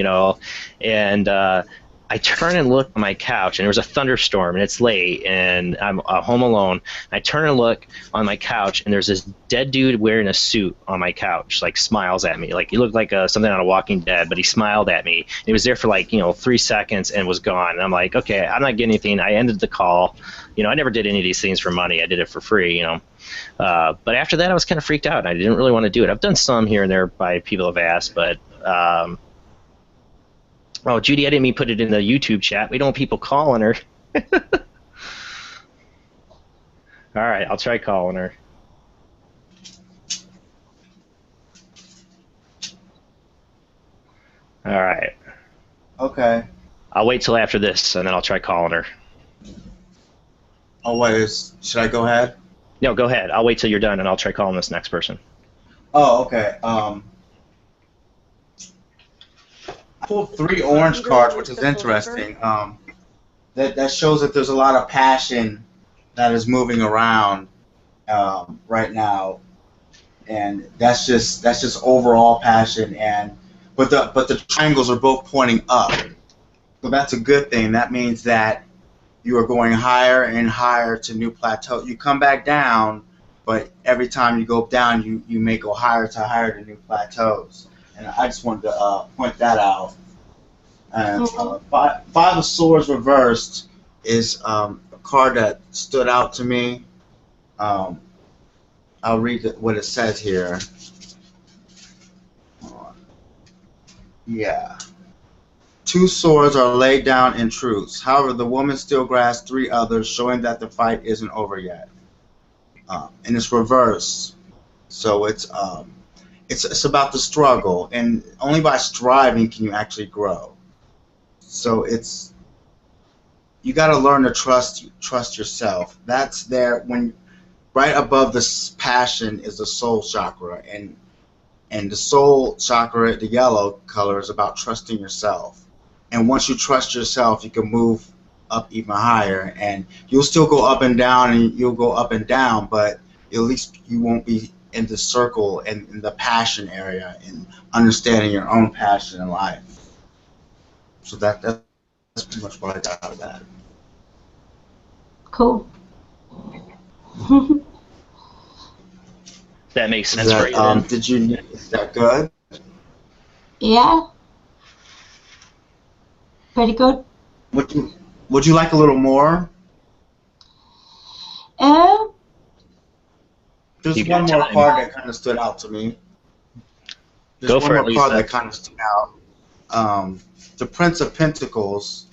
and I turn and look on my couch, and there was a thunderstorm, and it's late, and I'm home alone. I turn and look on my couch, and there's this dead dude wearing a suit on my couch, smiles at me. He looked like something on a Walking Dead, but he smiled at me. And he was there for 3 seconds and was gone. And I'm like, okay, I'm not getting anything. I ended the call. I never did any of these things for money. I did it for free, But after that, I was kind of freaked out, and I didn't really want to do it. I've done some here and there by people have asked, but... Oh, Judy, I didn't mean put it in the YouTube chat. We don't want people calling her. All right, I'll try calling her. All right. Okay. I'll wait till after this, and then I'll try calling her. Oh, wait. Should I go ahead? No, go ahead. I'll wait till you're done, and I'll try calling this next person. Oh, okay. I pulled 3 orange cards, which is interesting. That shows that there's a lot of passion that is moving around right now, and that's just overall passion. But the triangles are both pointing up, so that's a good thing. That means that you are going higher and higher to new plateaus. You come back down, but every time you go down, you may go higher to new plateaus. And I just wanted to point that out. And Five of Swords reversed is a card that stood out to me. I'll read what it says here. Yeah. 2 swords are laid down in truce. However, the woman still grasps 3 others, showing that the fight isn't over yet. And it's reversed. So it's about the struggle, and only by striving can you actually grow. So you got to learn to trust yourself. That's there when right above this passion is the soul chakra, and the soul chakra, the yellow color, is about trusting yourself. And once you trust yourself, you can move up even higher, and you'll still go up and down, but at least you won't be in the circle and in the passion area and understanding your own passion in life. So that's pretty much what I got out of that. Cool. That makes sense for you. Is that good? Yeah. Pretty good. Would you like a little more? There's You one got more time. card that kind of stood out to me. There's Go one for it, more card Lisa. that kind of stood out. The Prince of Pentacles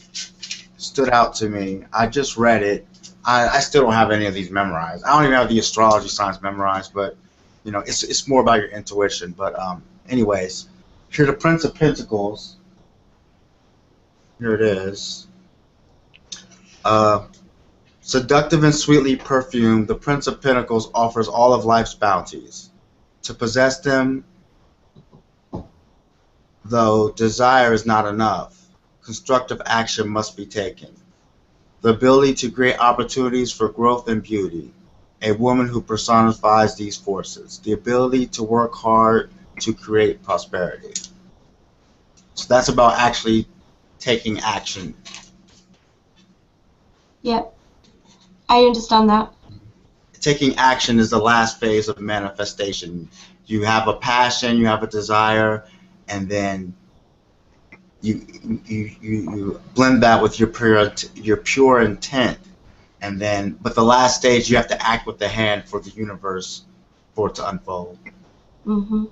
stood out to me. I just read it. I still don't have any of these memorized. I don't even have the astrology signs memorized, but you know, it's more about your intuition. But anyways, here the Prince of Pentacles. Here it is. Seductive and sweetly perfumed, the Prince of Pentacles offers all of life's bounties. To possess them, though, desire is not enough. Constructive action must be taken. The ability to create opportunities for growth and beauty. A woman who personifies these forces. The ability to work hard to create prosperity. So that's about actually taking action. Yep. I understand that. Taking action is the last phase of manifestation. You have a passion, you have a desire, and then you blend that with your pure intent, and then, but the last stage, you have to act with the hand for the universe for it to unfold. Mhm.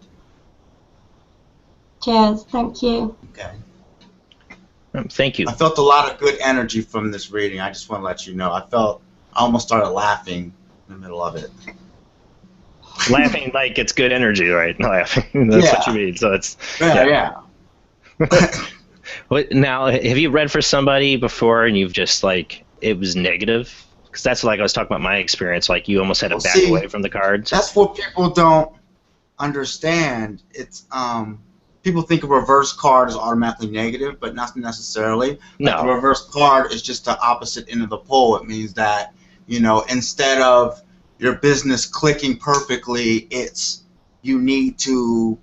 Cheers. Thank you. Okay. Thank you. I felt a lot of good energy from this reading. I just want to let you know. I almost started laughing in the middle of it. Laughing like it's good energy, right? Laughing. That's what you mean. So it's yeah. What now? Have you read for somebody before and you've just like it was negative? Because that's like I was talking about my experience. Like you almost had to back away from the cards. That's what people don't understand. It's people think a reverse card is automatically negative, but not necessarily. No. Like the reverse card is just the opposite end of the pole. It means that, you know, instead of your business clicking perfectly, it's you need to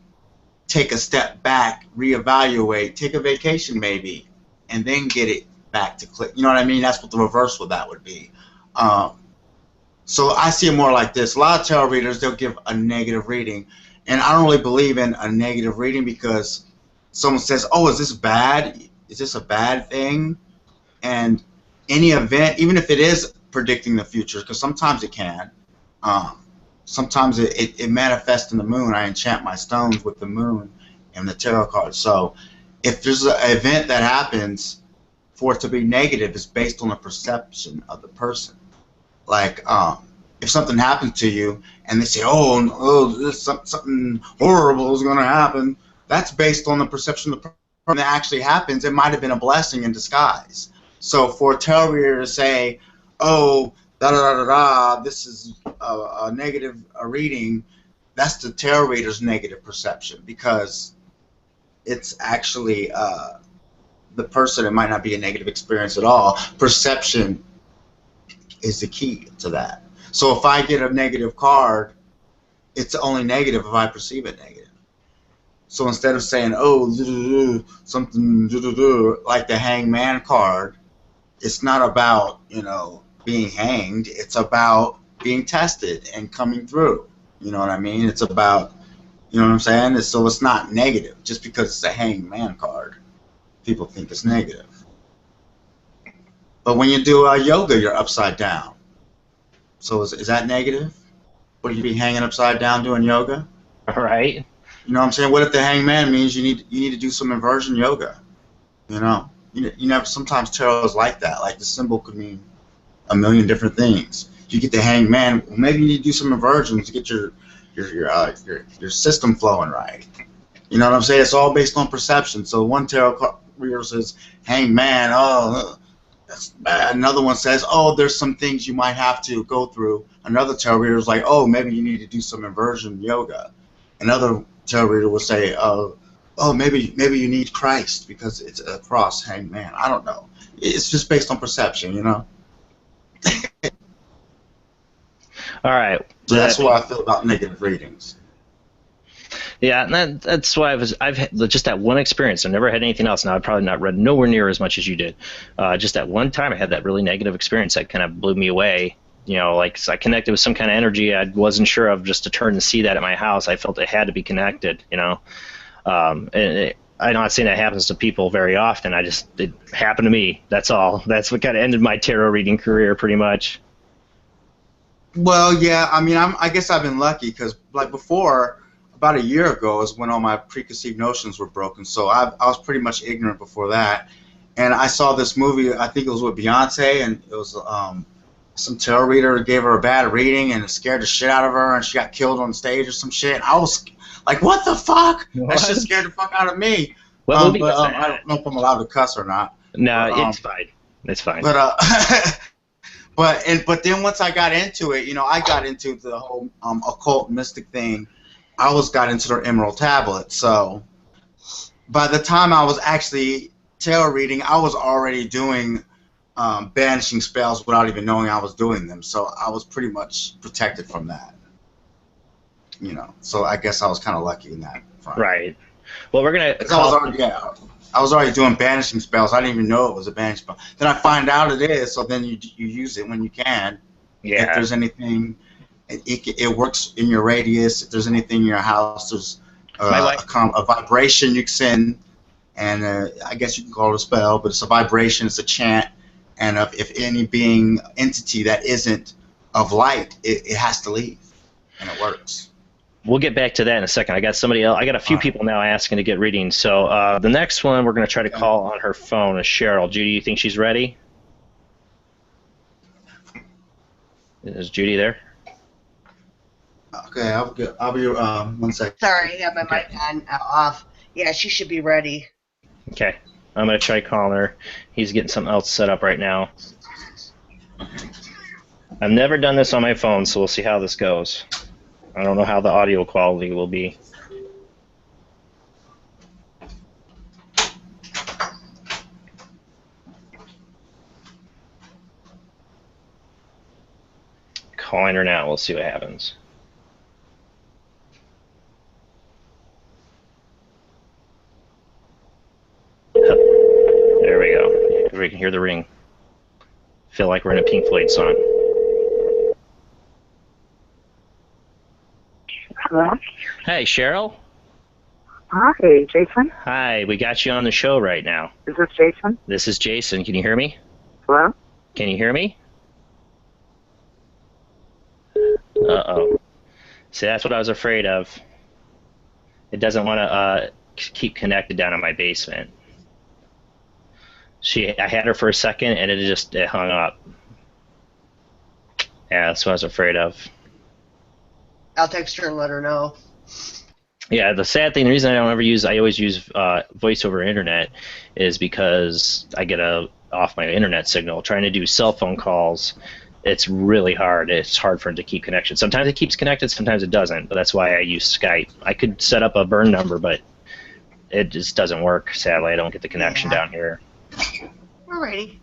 take a step back, reevaluate, take a vacation maybe, and then get it back to click. You know what I mean? That's what the reverse of that would be. So I see it more like this. A lot of tarot readers, they'll give a negative reading. And I don't really believe in a negative reading because someone says, oh, is this bad? Is this a bad thing? And any event, even if it is predicting the future, because sometimes it can, sometimes it manifests in the moon. I enchant my stones with the moon and the tarot cards. So if there's an event that happens, for it to be negative is based on the perception of the person. Like, if something happens to you and they say, something horrible is going to happen, that's based on the perception of the person that actually happens. It might have been a blessing in disguise. So for a tarot reader to say, oh, this is a negative reading, that's the tarot reader's negative perception, because it's actually the person, it might not be a negative experience at all. Perception is the key to that. So if I get a negative card, it's only negative if I perceive it negative. So instead of saying, oh, something like the Hangman card, it's not about, you know, being hanged. It's about being tested and coming through. You know what I mean? It's about, you know what I'm saying? So it's not negative. Just because it's a Hangman card, people think it's negative. But when you do yoga, you're upside down. So is that negative? Would you be hanging upside down doing yoga? Right. You know what I'm saying? What if the hangman means you need to do some inversion yoga? You know, you know, sometimes tarot is like that. Like the symbol could mean a million different things. You get the hangman, well, maybe you need to do some inversions to get your system flowing right. You know what I'm saying? It's all based on perception. So one tarot reader says hangman, oh, that's bad. Another one says, oh, there's some things you might have to go through. Another tarot reader is like, oh, maybe you need to do some inversion yoga. Another tarot reader will say, oh, maybe you need Christ because it's a cross, hangman. I don't know. It's just based on perception, you know. All right. So that's what I feel about negative readings. Yeah, and that's why I've had just that one experience. I've never had anything else. Now I've probably not read nowhere near as much as you did. Just that one time I had that really negative experience that kind of blew me away. You know, like I connected with some kind of energy I wasn't sure of. Just to turn and see that at my house, I felt it had to be connected. You know, and I'm not saying that happens to people very often. It happened to me. That's all. That's what kind of ended my tarot reading career, pretty much. Well, yeah. I mean, I guess I've been lucky because, like before, about a year ago is when all my preconceived notions were broken. So I was pretty much ignorant before that. And I saw this movie. I think it was with Beyonce, and it was some tarot reader gave her a bad reading, and it scared the shit out of her, and she got killed on stage or some shit. And I was like, "What the fuck?" What? That shit scared the fuck out of me. What movie but was that? I don't know if I'm allowed to cuss or not. No, But, it's fine. It's fine. But but then once I got into it, I got into the whole occult mystic thing. I got into the Emerald Tablet. So by the time I was actually tarot reading, I was already doing banishing spells without even knowing I was doing them. So I was pretty much protected from that. So I guess I was kind of lucky in that front. Right. Well, we're gonna. I was already doing banishing spells. I didn't even know it was a banishing spell. Then I find out it is. So then you use it when you can. Yeah. If there's anything, it works in your radius. If there's anything in your house, there's a vibration you can send, and I guess you can call it a spell, but it's a vibration. It's a chant, and if any entity that isn't of light, it has to leave, and it works. We'll get back to that in a second. I got somebody else. I got a few people now asking to get readings. So the next one we're going to try to call on her phone is Cheryl. Judy, you think she's ready? Is Judy there? Okay, I'll be 1 second. Sorry, I have my mic on off. Yeah, she should be ready. Okay, I'm going to try calling her. He's getting something else set up right now. I've never done this on my phone, so we'll see how this goes. I don't know how the audio quality will be. Calling her now. We'll see what happens. There we go. We can hear the ring. Feel like we're in a Pink Floyd song. Hello? Hey, Cheryl. Hi, Jason. Hi, we got you on the show right now. Is this Jason? This is Jason. Can you hear me? Hello? Can you hear me? Uh-oh. See, that's what I was afraid of. It doesn't want to keep connected down in my basement. I had her for a second, and it hung up. Yeah, that's what I was afraid of. I'll text her and let her know. Yeah, the sad thing, the reason I always use voice over internet is because I get off my internet signal. Trying to do cell phone calls, it's really hard. It's hard for it to keep connection. Sometimes it keeps connected, sometimes it doesn't, but that's why I use Skype. I could set up a burn number, but it just doesn't work, sadly. I don't get the connection down here. Alrighty.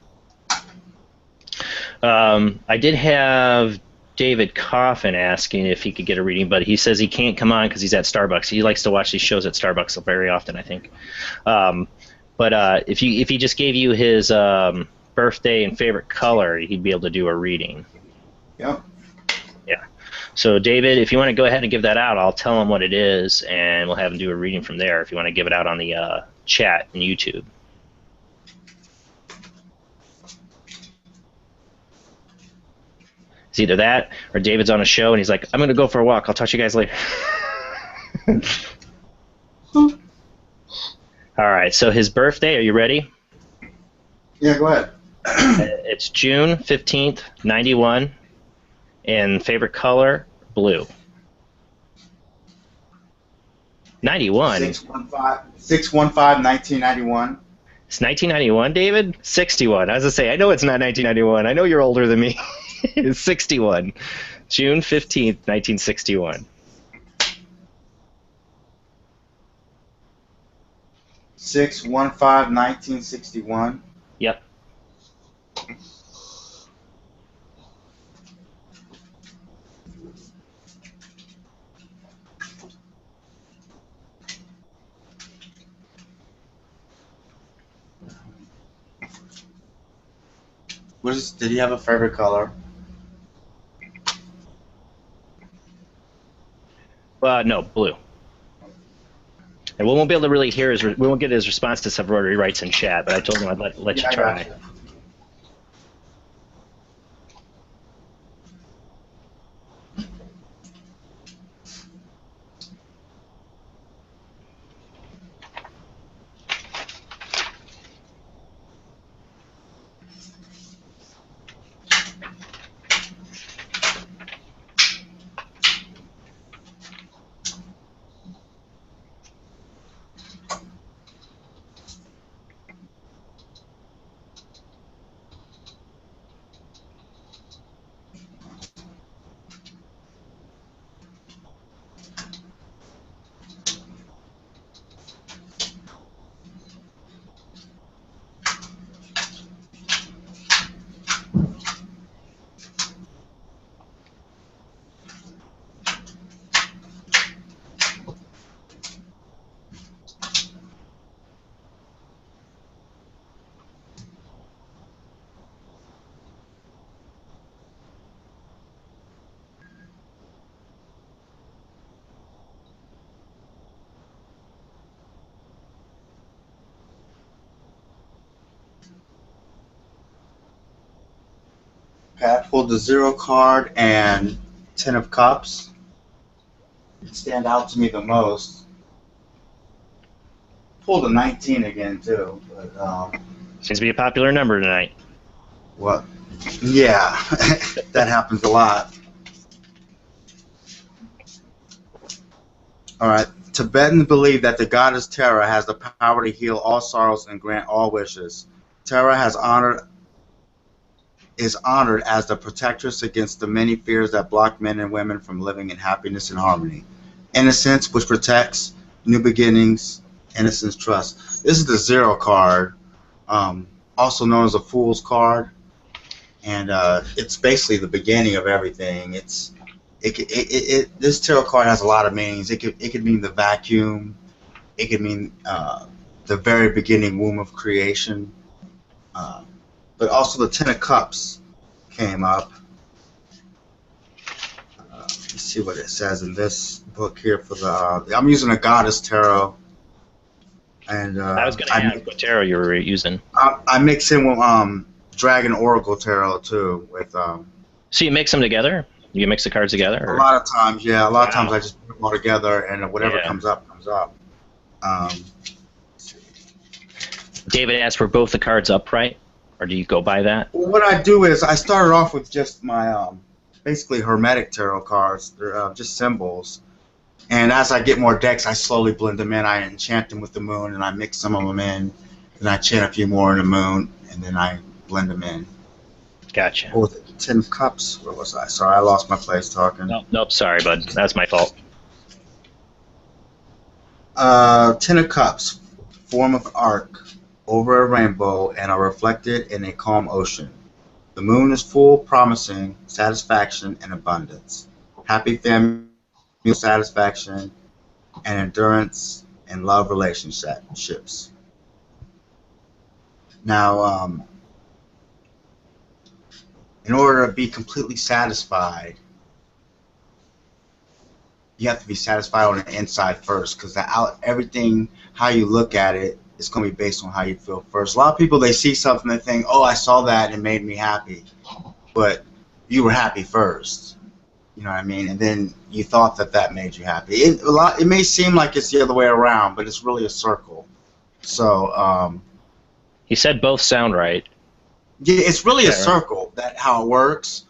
I did have David Coffin asking if he could get a reading, but he says he can't come on because he's at Starbucks. He likes to watch these shows at Starbucks very often, I think. But if he just gave you his birthday and favorite color, he'd be able to do a reading. Yep. Yeah. So David, if you want to go ahead and give that out, I'll tell him what it is, and we'll have him do a reading from there. If you want to give it out on the chat in YouTube. It's either that or David's on a show and he's like, I'm going to go for a walk. I'll talk to you guys later. All right, so his birthday, are you ready? Yeah, go ahead. It's June 15th, 91, and favorite color, blue. 91? 6/15/1991. It's 1991, David? 61. I was going to say, I know it's not 1991. I know you're older than me. It's 61. June 15th, 1961. 6/15/1961. Yep. Did he have a favorite color? No, blue. And we won't be able to really hear we won't get his response to stuff he writes in chat, but I told him I'd let you try. Okay, I pulled the 0 card and 10 of Cups. It stand out to me the most. Pulled a 19 again too, but Seems to be a popular number tonight. what? Yeah, that happens a lot. All right. Tibetans believe that the goddess Tara has the power to heal all sorrows and grant all wishes. Tara is honored as the protectress against the many fears that block men and women from living in happiness and harmony. Innocence, which protects new beginnings, innocence, trust. This is the 0 card, also known as a Fool's card, and it's basically the beginning of everything. This tarot card has a lot of meanings. It could mean the vacuum. It could mean the very beginning womb of creation. But also the 10 of Cups came up. Let's see what it says in this book here for the. I'm using a Goddess Tarot, and I was going to ask what tarot you were using. I mix in with Dragon Oracle Tarot too. With So you mix them together? You mix the cards together? Or? a lot of times, yeah. A lot of times I just put them all together, and whatever comes up, comes up. David asked, were both the cards upright, or do you go by that? Well, what I do is I started off with just my basically Hermetic tarot cards. They're just symbols. And as I get more decks, I slowly blend them in. I enchant them with the moon, and I mix some of them in. And I chant a few more in the moon, and then I blend them in. Gotcha. Oh, 10 of Cups. Where was I? Sorry, I lost my place talking. Nope, sorry, bud. That's my fault. 10 of Cups. Form of arc over a rainbow and are reflected in a calm ocean. The moon is full, promising satisfaction and abundance. Happy family satisfaction and endurance in love relationships. Now, in order to be completely satisfied, you have to be satisfied on the inside first, because everything, how you look at it, is going to be based on how you feel first. A lot of people, they see something, they think, oh, I saw that and it made me happy. But you were happy first. You know what I mean? And then you thought that made you happy. It may seem like it's the other way around, but it's really a circle. So, he said both sound right. yeah, it's really a circle, that how it works.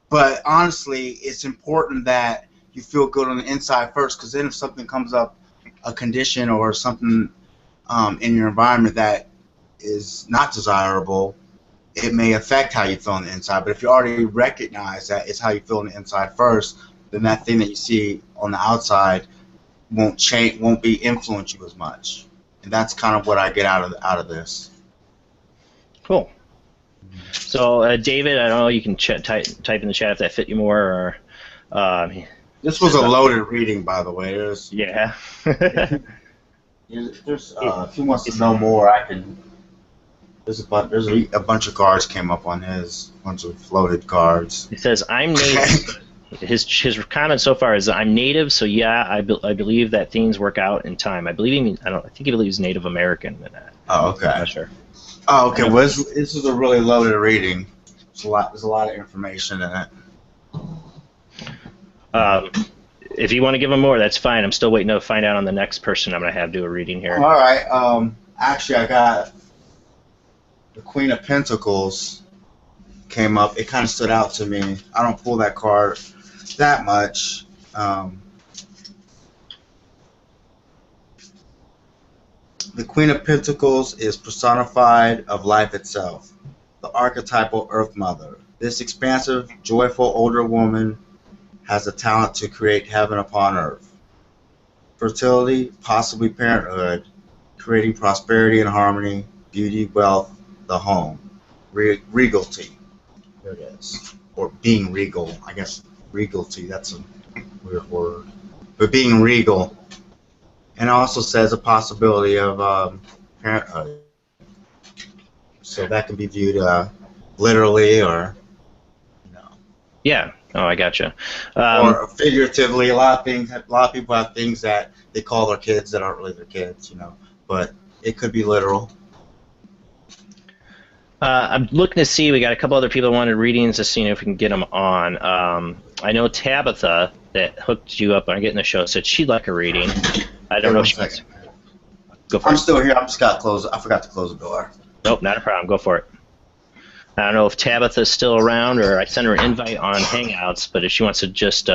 But honestly, it's important that you feel good on the inside first, because then if something comes up, a condition or something in your environment that is not desirable, it may affect how you feel on the inside. But if you already recognize that it's how you feel on the inside first, then that thing that you see on the outside won't change, won't be influence you as much. And that's kind of what I get out of this. Cool. So, David, I don't know, you can type in the chat if that fit you more, or this was a loaded reading, by the way. Yeah. If he wants to know more, I can. There's a bunch of cards came up on his, a bunch of floated cards. He says, I'm native. His comment so far is, I'm native, so yeah, I believe that things work out in time. I think he believes Native American in that. Oh, okay. I'm not sure. Oh, okay. Well, this is a really loaded reading. There's a lot of information in it. If you want to give him more, that's fine. I'm still waiting to find out on the next person I'm going to have do a reading here. All right. Actually, I got the Queen of Pentacles came up. It kind of stood out to me. I don't pull that card that much. The Queen of Pentacles is personified of life itself, the archetypal Earth Mother. This expansive, joyful older woman has the talent to create heaven upon earth. Fertility, possibly parenthood, creating prosperity and harmony, beauty, wealth, the home. Regality. There it is. Or being regal. I guess regality, that's a weird word. But being regal. And it also says a possibility of parenthood. So that can be viewed literally or, Yeah. Oh, I gotcha. Or figuratively. A lot of people have things that they call their kids that aren't really their kids, but it could be literal. I'm looking to see. We got a couple other people who wanted readings, just seeing if we can get them on. I know Tabitha that hooked you up on getting the show said she'd like a reading. I don't know if she wants. Go for it. I'm still here. I'm just got to close. I forgot to close the door. Nope, not a problem. Go for it. I don't know if Tabitha's still around, or I sent her an invite on Hangouts, but if she wants to just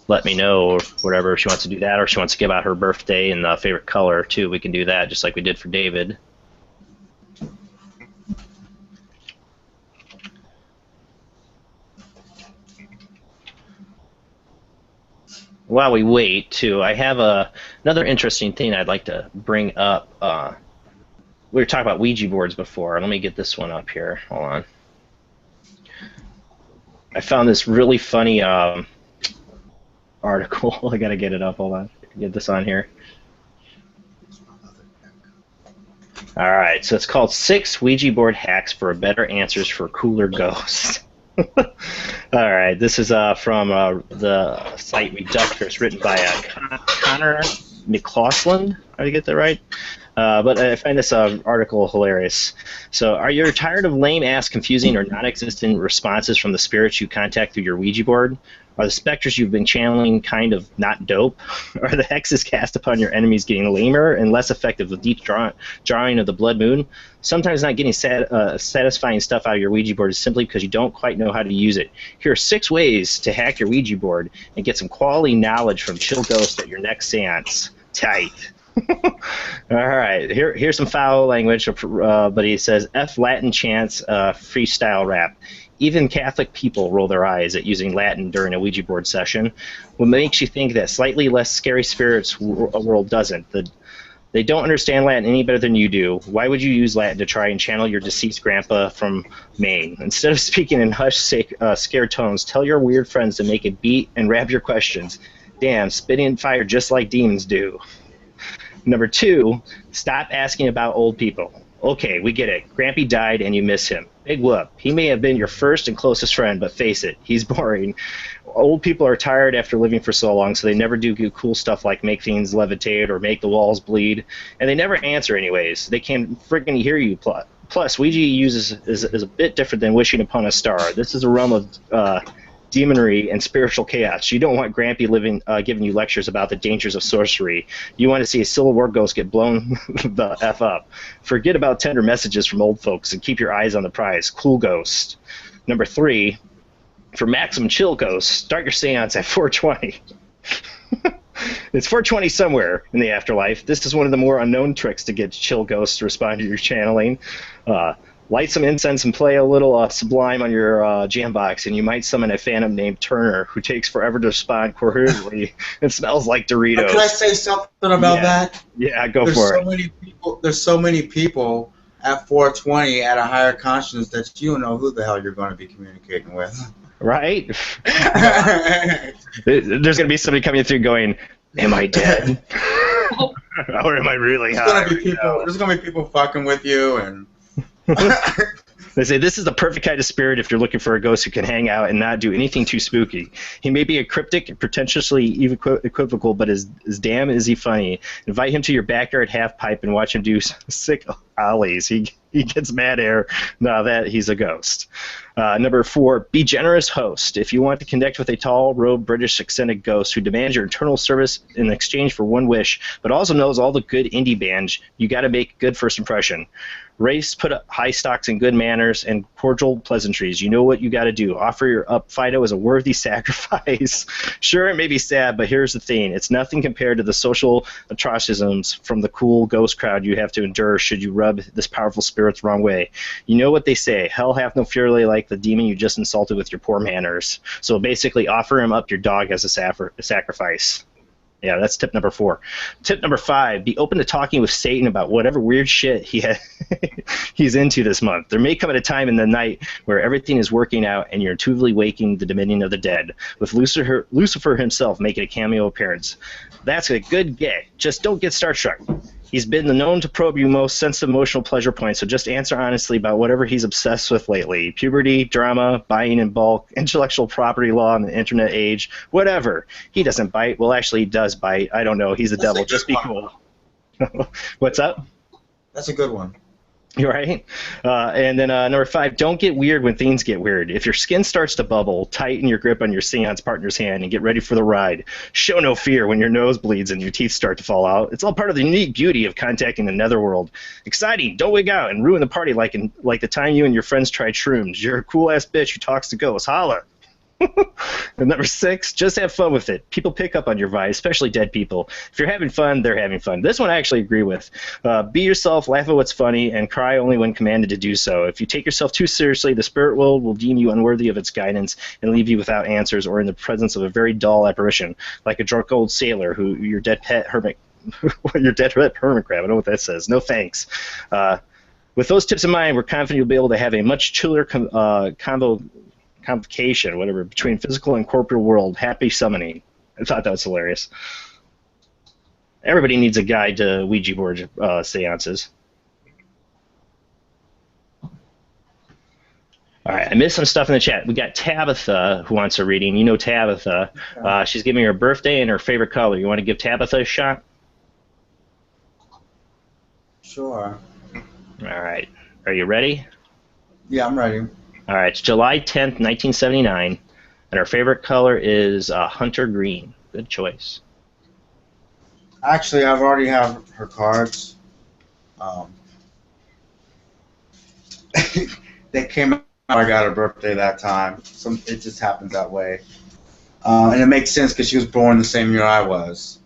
let me know or whatever, if she wants to do that, or if she wants to give out her birthday and favorite color too, we can do that just like we did for David. While we wait, too, I have another interesting thing I'd like to bring up. We were talking about Ouija boards before. Let me get this one up here. Hold on. I found this really funny article. I got to get it up. Hold on. Get this on here. All right. So it's called 6 Ouija board hacks for better answers for cooler ghosts. All right, this is from the site Reductress, written by Connor McLaughlin. Did I get that right? But I find this article hilarious. So, are you tired of lame-ass, confusing, or non-existent responses from the spirits you contact through your Ouija board? Are the specters you've been channeling kind of not dope? Are the hexes cast upon your enemies getting lamer and less effective with deep drawing of the blood moon? Sometimes not getting satisfying stuff out of your Ouija board is simply because you don't quite know how to use it. Here are 6 ways to hack your Ouija board and get some quality knowledge from chill ghosts at your next seance. Tight. All right, here's some foul language, but he says, F Latin chants, freestyle rap. Even Catholic people roll their eyes at using Latin during a Ouija board session. What makes you think that slightly less scary spirits world doesn't? They don't understand Latin any better than you do. Why would you use Latin to try and channel your deceased grandpa from Maine? Instead of speaking in hushed, scared tones, tell your weird friends to make it beat and rap your questions. Damn, spitting fire just like demons do. Number 2, stop asking about old people. Okay, we get it. Grampy died and you miss him. Big whoop. He may have been your first and closest friend, but face it, he's boring. Old people are tired after living for so long, so they never do cool stuff like make things levitate or make the walls bleed, and they never answer anyways. They can't friggin' hear you. Plus, Ouija is a bit different than wishing upon a star. This is a realm of demonry and spiritual chaos. You don't want Grampy giving you lectures about the dangers of sorcery. You want to see a Civil War ghost get blown the F up. Forget about tender messages from old folks and keep your eyes on the prize. Cool ghost. Number 3, for maximum chill ghosts, start your seance at 420. It's 420 somewhere in the afterlife. This is one of the more unknown tricks to get chill ghosts to respond to your channeling. Light some incense and play a little Sublime on your jam box, and you might summon a phantom named Turner, who takes forever to respond coherently and smells like Doritos. Can I say something about that? Yeah, go for it. There's so many people at 420 at a higher consciousness that you don't know who the hell you're going to be communicating with. Right? There's going to be somebody coming through going, am I dead? Or am I really high? There's going to be people fucking with you and... They say this is the perfect kind of spirit if you're looking for a ghost who can hang out and not do anything too spooky. He may be a cryptic and pretentiously equivocal, but as damn is he funny. Invite him to your backyard half pipe and watch him do sick ollies. He gets mad air now that he's a ghost. Number 4, be generous host. If you want to connect with a tall, robed British eccentric ghost who demands your eternal service in exchange for one wish, but also knows all the good indie bands, you got to make a good first impression. Race, put up high stocks in good manners and cordial pleasantries. You know what you got to do. Offer your up Fido as a worthy sacrifice. Sure, it may be sad, but here's the thing. It's nothing compared to the social atrocities from the cool ghost crowd you have to endure should you rub this powerful spirit the wrong way. You know what they say. Hell hath no fury like the demon you just insulted with your poor manners. So basically, offer him up your dog as a sacrifice. Yeah, that's tip number 4. Tip number 5, be open to talking with Satan about whatever weird shit he's into this month. There may come at a time in the night where everything is working out and you're intuitively waking the dominion of the dead, with Lucifer himself making a cameo appearance. That's a good get. Just don't get starstruck. He's been known to probe your most sensitive emotional pleasure points, so just answer honestly about whatever he's obsessed with lately. Puberty, drama, buying in bulk, intellectual property law in the internet age, whatever. He doesn't bite. Well, actually, he does bite. I don't know. He's the devil. Just be cool. What's up? That's a good one. You're right. And then number 5, don't get weird when things get weird. If your skin starts to bubble, tighten your grip on your seance partner's hand and get ready for the ride. Show no fear when your nose bleeds and your teeth start to fall out. It's all part of the unique beauty of contacting the netherworld. Exciting! Don't wig out and ruin the party like the time you and your friends tried shrooms. You're a cool-ass bitch who talks to ghosts. Holla! And number 6, just have fun with it. People pick up on your vibe, especially dead people. If you're having fun, they're having fun. This one I actually agree with. Be yourself, laugh at what's funny, and cry only when commanded to do so. If you take yourself too seriously, the spirit world will deem you unworthy of its guidance and leave you without answers or in the presence of a very dull apparition, like a drunk old sailor who your dead pet hermit your dead pet hermit crab. I don't know what that says. No thanks. With those tips in mind, we're confident you'll be able to have a much chiller convocation, whatever, between physical and corporeal world. Happy summoning. I thought that was hilarious. Everybody needs a guide to Ouija board seances. All right, I missed some stuff in the chat. We got Tabitha who wants a reading. You know Tabitha. She's giving her birthday and her favorite color. You want to give Tabitha a shot? Sure. All right. Are you ready? Yeah, I'm ready. All right, it's July 10th, 1979, and her favorite color is hunter green. Good choice. Actually, I've already have her cards. They came out. I got her birthday that time. It just happens that way, and it makes sense because she was born the same year I was.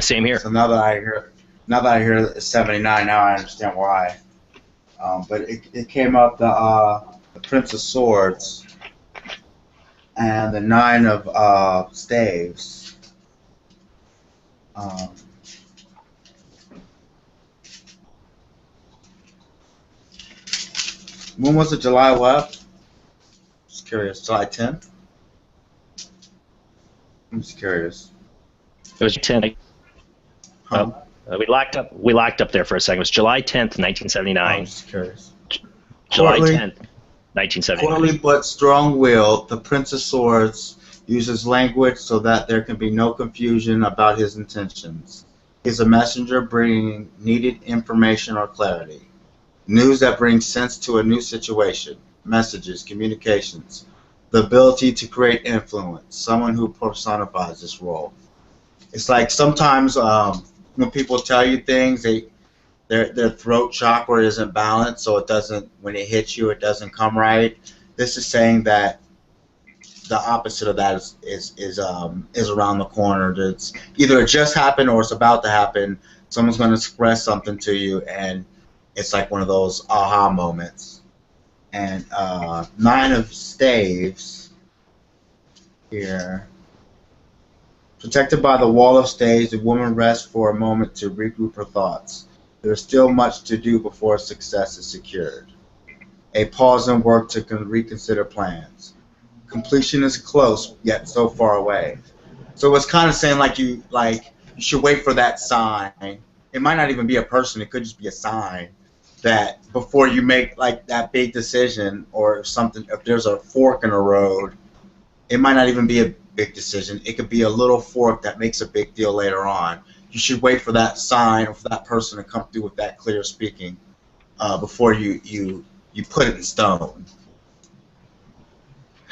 Same here. So now that I hear it's 79, now I understand why. But it came up the Prince of Swords and the 9 of Staves. When was it? July what? Just curious. July 10th? I'm just curious. It was 10th. Huh? We locked up there for a second. It was July 10th, 1979. I'm just curious. July Courtly- 10th, 1979. Courtly but strong-willed, the Prince of Swords uses language so that there can be no confusion about his intentions. He is a messenger bringing needed information or clarity. News that brings sense to a new situation. Messages, communications. The ability to create influence. Someone who personifies this role. It's like sometimes when people tell you things, their throat chakra isn't balanced, so it doesn't, when it hits you, it doesn't come right. This is saying that the opposite of that is around the corner. It's either it just happened or it's about to happen. Someone's going to express something to you, and it's like one of those aha moments. And 9 of Staves here. Protected by the wall of staves, the woman rests for a moment to regroup her thoughts. There is still much to do before success is secured. A pause in work to reconsider plans. Completion is close, yet so far away. So it's kind of saying you should wait for that sign. It might not even be a person. It could just be a sign that before you make that big decision or something. If there's a fork in the road, it might not even be a big decision. It could be a little fork that makes a big deal later on. You should wait for that sign or for that person to come through with that clear speaking before you put it in stone.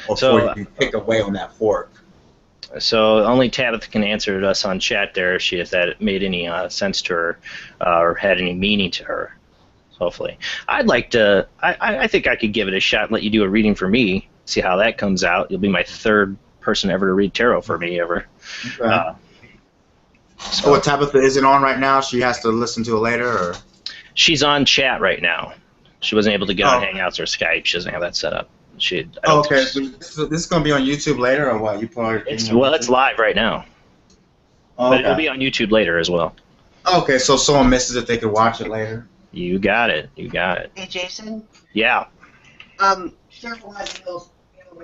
Or before you pick away on that fork. So only Tabitha can answer us on chat there if that made any sense to her or had any meaning to her. Hopefully. I'd like to, I think I could give it a shot and let you do a reading for me, see how that comes out. You'll be my 3rd person ever to read tarot for me ever. Okay. So what Tabitha isn't on right now? She has to listen to it later, or? She's on chat right now. She wasn't able to get on Hangouts or Skype. She doesn't have that set up. Okay. So this is going to be on YouTube later, or what? It's live right now. Okay. But it'll be on YouTube later as well. Okay, so if someone misses it, they can watch it later. You got it. You got it. Hey, Jason. Yeah. Cheryl wants to know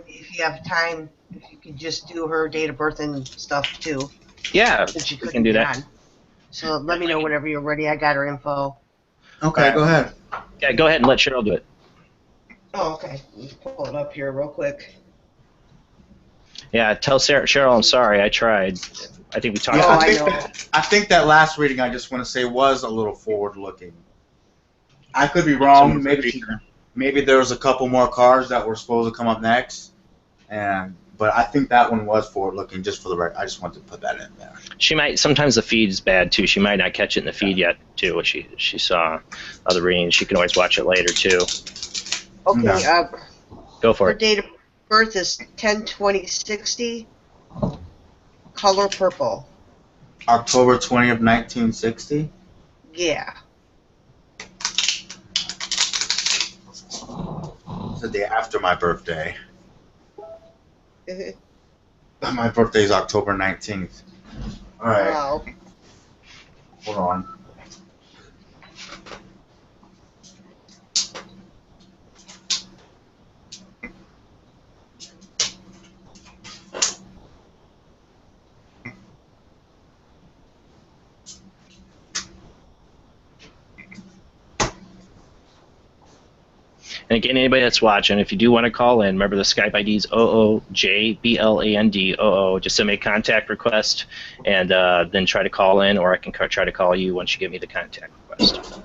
if you have time, if you could just do her date of birth and stuff too. Yeah, we can do that. So let me know whenever you're ready. I got her info. Okay, go ahead. Yeah, go ahead and let Cheryl do it. Oh, okay. Let's pull it up here real quick. Yeah, tell Cheryl I'm sorry. I tried. I think we talked about I think that last reading, I just want to say, was a little forward-looking. I could be wrong. Maybe there was a couple more cards that were supposed to come up next, but I think that one was forward looking. Just for the record, I just wanted to put that in there. She might. Sometimes the feed's bad too. She might not catch it in the feed yet too. What she saw other readings. She can always watch it later too. Okay. Go for Her it. date of birth is 10/20/60. Color purple. October 20th, 1960. Yeah. It's the day after my birthday. My birthday is October 19th. All right. Wow. Hold on. And again, anybody that's watching, if you do want to call in, remember the Skype ID is oojblandoo. Just send me a contact request, and then try to call in, or I can try to call you once you give me the contact request.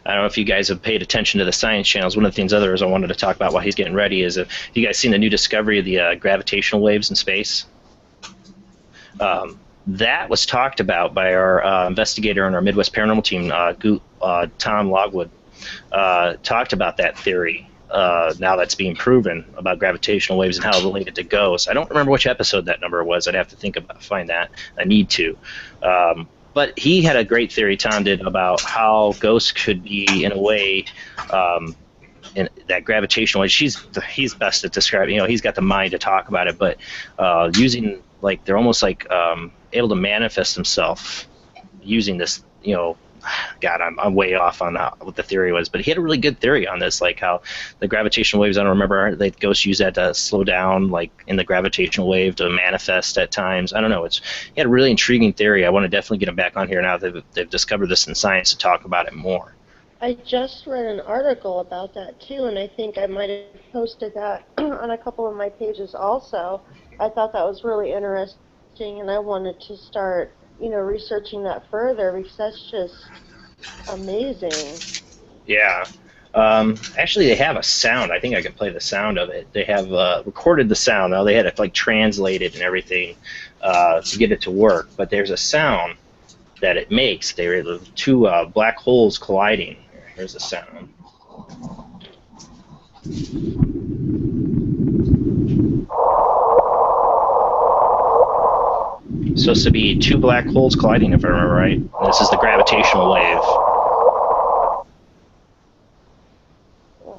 I don't know if you guys have paid attention to the science channels. One of the things others I wanted to talk about while he's getting ready is, have you guys seen the new discovery of the gravitational waves in space? That was talked about by our investigator on our Midwest Paranormal team, Tom Logwood. Talked about that theory. Now that's being proven about gravitational waves and how related to ghosts. I don't remember which episode that number was. I'd have to think about find that. I need to. But he had a great theory, Tom did, about how ghosts could be, in a way, in that gravitational wave. He's best at describing. He's got the mind to talk about it. But using, like, they're almost like able to manifest themselves using this. God, I'm way off on what the theory was, but he had a really good theory on this, like how the gravitational waves. I don't remember. The ghosts use that to slow down, like in the gravitational wave, to manifest at times. I don't know. He had a really intriguing theory. I want to definitely get him back on here now that they've discovered this in science to talk about it more. I just read an article about that too, and I think I might have posted that on a couple of my pages also. I thought that was really interesting, and I wanted to start researching that further, because that's just amazing. Yeah. Actually, they have a sound. I think I can play the sound of it. They have recorded the sound. Now, they had it translated and everything to get it to work. But there's a sound that it makes. There are two black holes colliding. Here's the sound. Supposed to be two black holes colliding, if I remember right. And this is the gravitational wave.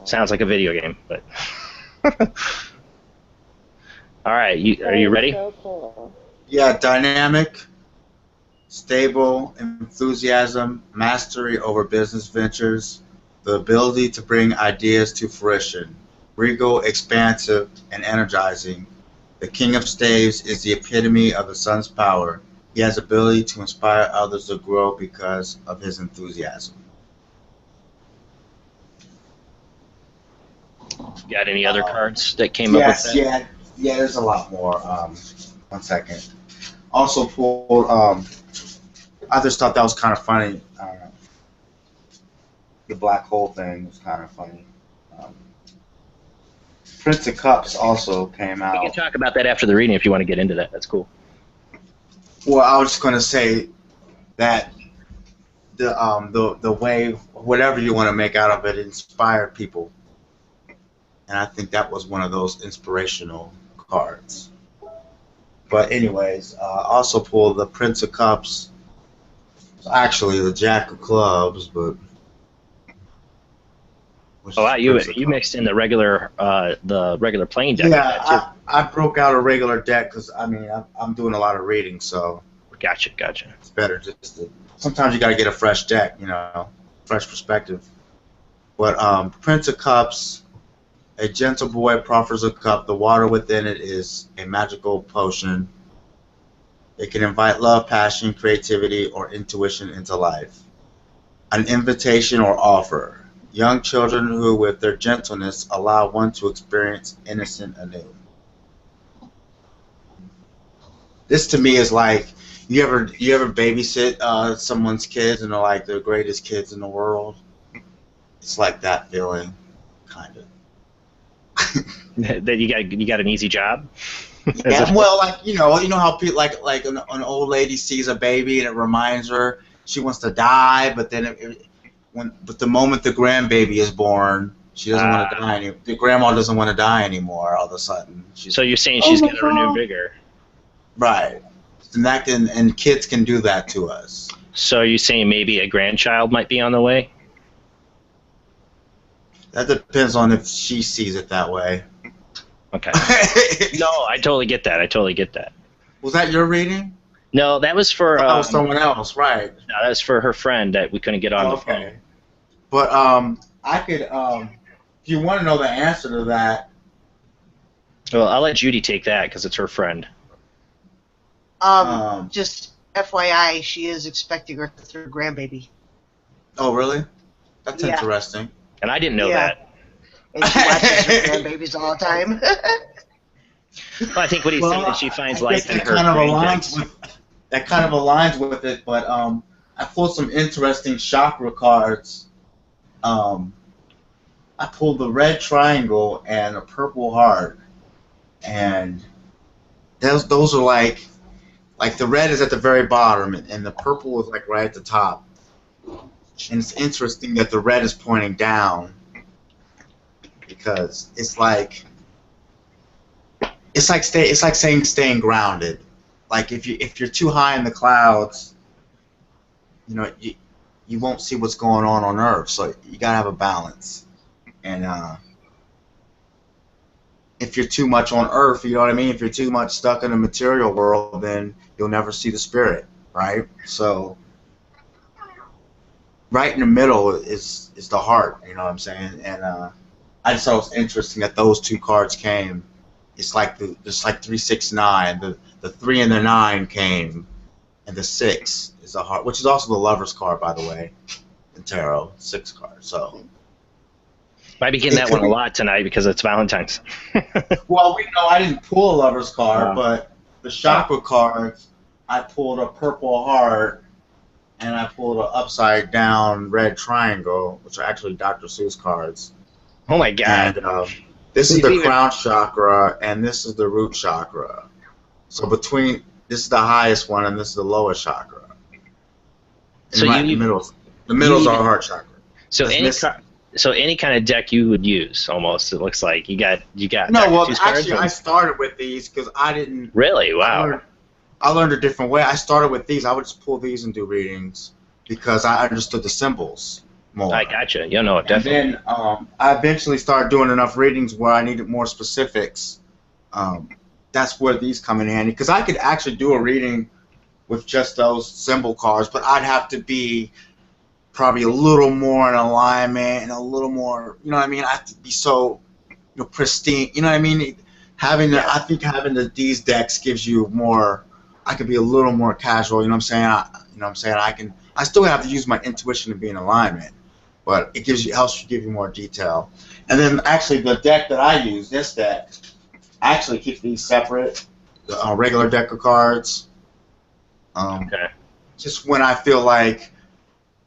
Sounds like a video game, but. All right, are you ready? So cool. Yeah, dynamic, stable, enthusiasm, mastery over business ventures, the ability to bring ideas to fruition, regal, expansive, and energizing. The King of Staves is the epitome of the sun's power. He has ability to inspire others to grow because of his enthusiasm. Got any other cards that came up with that? Yeah, there's a lot more. 1 second. Also pulled, I just thought that was kind of funny. The black hole thing was kind of funny. Prince of Cups also came out. We can talk about that after the reading if you want to get into that. That's cool. Well, I was just going to say that the wave, whatever you want to make out of it, inspired people. And I think that was one of those inspirational cards. But anyways, also pulled the Prince of Cups. It's actually the Jack of Clubs, but... Oh, wow, you mixed in the regular playing deck. Yeah, I broke out a regular deck because, I mean, I'm doing a lot of reading, so... Gotcha. It's better just to... Sometimes you got to get a fresh deck, fresh perspective. But Prince of Cups, a gentle boy proffers a cup. The water within it is a magical potion. It can invite love, passion, creativity, or intuition into life. An invitation or offer. young children who, with their gentleness, allow one to experience innocent anew. This to me is like, you ever babysit someone's kids and they're like the greatest kids in the world? It's like that feeling, kind of. That you got an easy job. Yeah, well, like you know how people like an old lady sees a baby and it reminds her she wants to die, but then but the moment the grandbaby is born, she doesn't want to die anymore. The grandma doesn't want to die anymore. All of a sudden, so you're saying she's got a renewed vigor, right? And kids can do that to us. So you're saying maybe a grandchild might be on the way? That depends on if she sees it that way. Okay. No, I totally get that. Was that your reading? No, that was for... that was someone else, right. No, that was for her friend that we couldn't get on the phone. But I could... if you want to know the answer to that... Well, I'll let Judy take that because it's her friend. Just FYI, she is expecting her third grandbaby. Oh, really? That's interesting. And I didn't know that. And she watches her grandbabies all the time. Well, I think what he's saying is she finds life in her that kind of aligns with it, but I pulled some interesting chakra cards. I pulled the red triangle and a purple heart, and those are like the red is at the very bottom and the purple is like right at the top. And it's interesting that the red is pointing down because it's like saying staying grounded. Like if you're too high in the clouds, you won't see what's going on Earth. So you gotta have a balance. And if you're too much on Earth, you know what I mean. If you're too much stuck in the material world, then you'll never see the spirit, right? So. Right in the middle is the heart, you know what I'm saying? And I just thought it was interesting that those two cards came. It's like 369. The 3 and the 9 came, and the 6 is the heart, which is also the Lover's card, by the way, in tarot, 6 card. So might be getting that one a lot tonight because it's Valentine's. Well, I didn't pull a Lover's card, but the chakra cards, I pulled a purple heart. And I pulled an upside down red triangle, which are actually Dr. Seuss cards. Oh my God! And this is the crown chakra, and this is the root chakra. So this is the highest one, and this is the lowest chakra. So the middle's our heart chakra. So any kind of deck you would use, almost it looks like you got. No, well, actually, I started with these because I didn't. Really? Wow. I learned a different way. I started with these. I would just pull these and do readings because I understood the symbols more. I gotcha. You know, definitely. And then I eventually started doing enough readings where I needed more specifics. That's where these come in handy because I could actually do a reading with just those symbol cards, but I'd have to be probably a little more in alignment and a little more, you know what I mean? I have to be so pristine, you know what I mean? I think having these decks gives you more. I could be a little more casual, you know what I'm saying? I still have to use my intuition to be in alignment, but it helps you give you more detail. And then actually the deck that I use, this deck, I actually keep these separate, the regular deck of cards. Okay. Just when I feel like,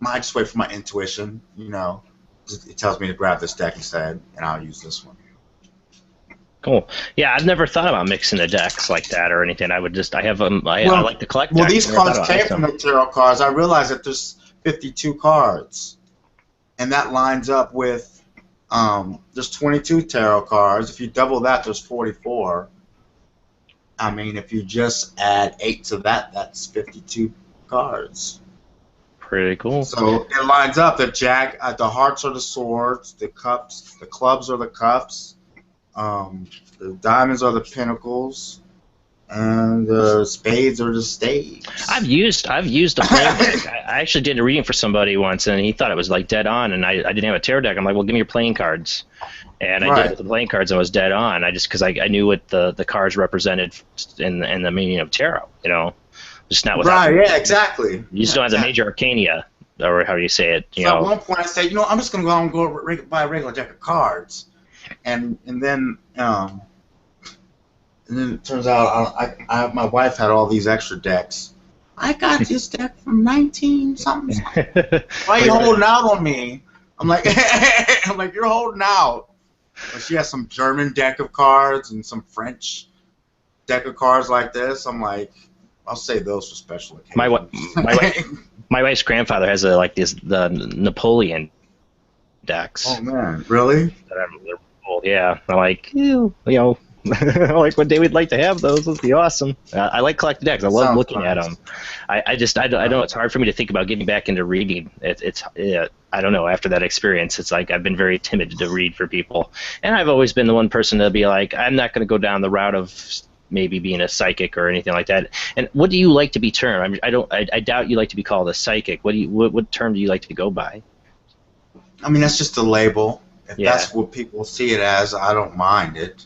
I just wait for my intuition, it tells me to grab this deck instead, and I'll use this one. Cool. Yeah, I've never thought about mixing the decks like that or anything. I have them. I like to collect decks. Well, these cards came from the tarot cards. I realized that there's 52 cards, and that lines up with there's 22 tarot cards. If you double that, there's 44. I mean, if you just add 8 to that, that's 52 cards. Pretty cool. So it lines up. The hearts are the swords. The clubs are the cups. The diamonds are the pinnacles, and the spades are the staves. I've used a playing deck. I actually did a reading for somebody once, and he thought it was like dead on, and I didn't have a tarot deck. I'm like, well, give me your playing cards, and I did it with the playing cards, and it was dead on. Because I knew what the cards represented in the meaning of tarot, just not without. Right. Yeah. Exactly. You just don't have the major arcana or how do you say it? You So know. at one point I said, you know, I'm just gonna go out and buy a regular deck of cards, and then it turns out my wife had all these extra decks. I got this deck from 19 something. Why are you holding out on me? I'm like, you're holding out. But she has some German deck of cards and some French deck of cards like this. I'm like, I'll save those for special occasions. My wife's grandfather has the Napoleon decks. Oh man, really? Yeah, I'm like, you know, like one day we'd like to have those. That'd be awesome. I like collecting decks. I love looking at them. I know it's hard for me to think about getting back into reading. I don't know. After that experience, it's like I've been very timid to read for people, and I've always been the one person to be like, I'm not going to go down the route of maybe being a psychic or anything like that. And what do you like to be termed? I doubt you like to be called a psychic. What term do you like to go by? I mean, that's just a label. If that's what people see it as, I don't mind it.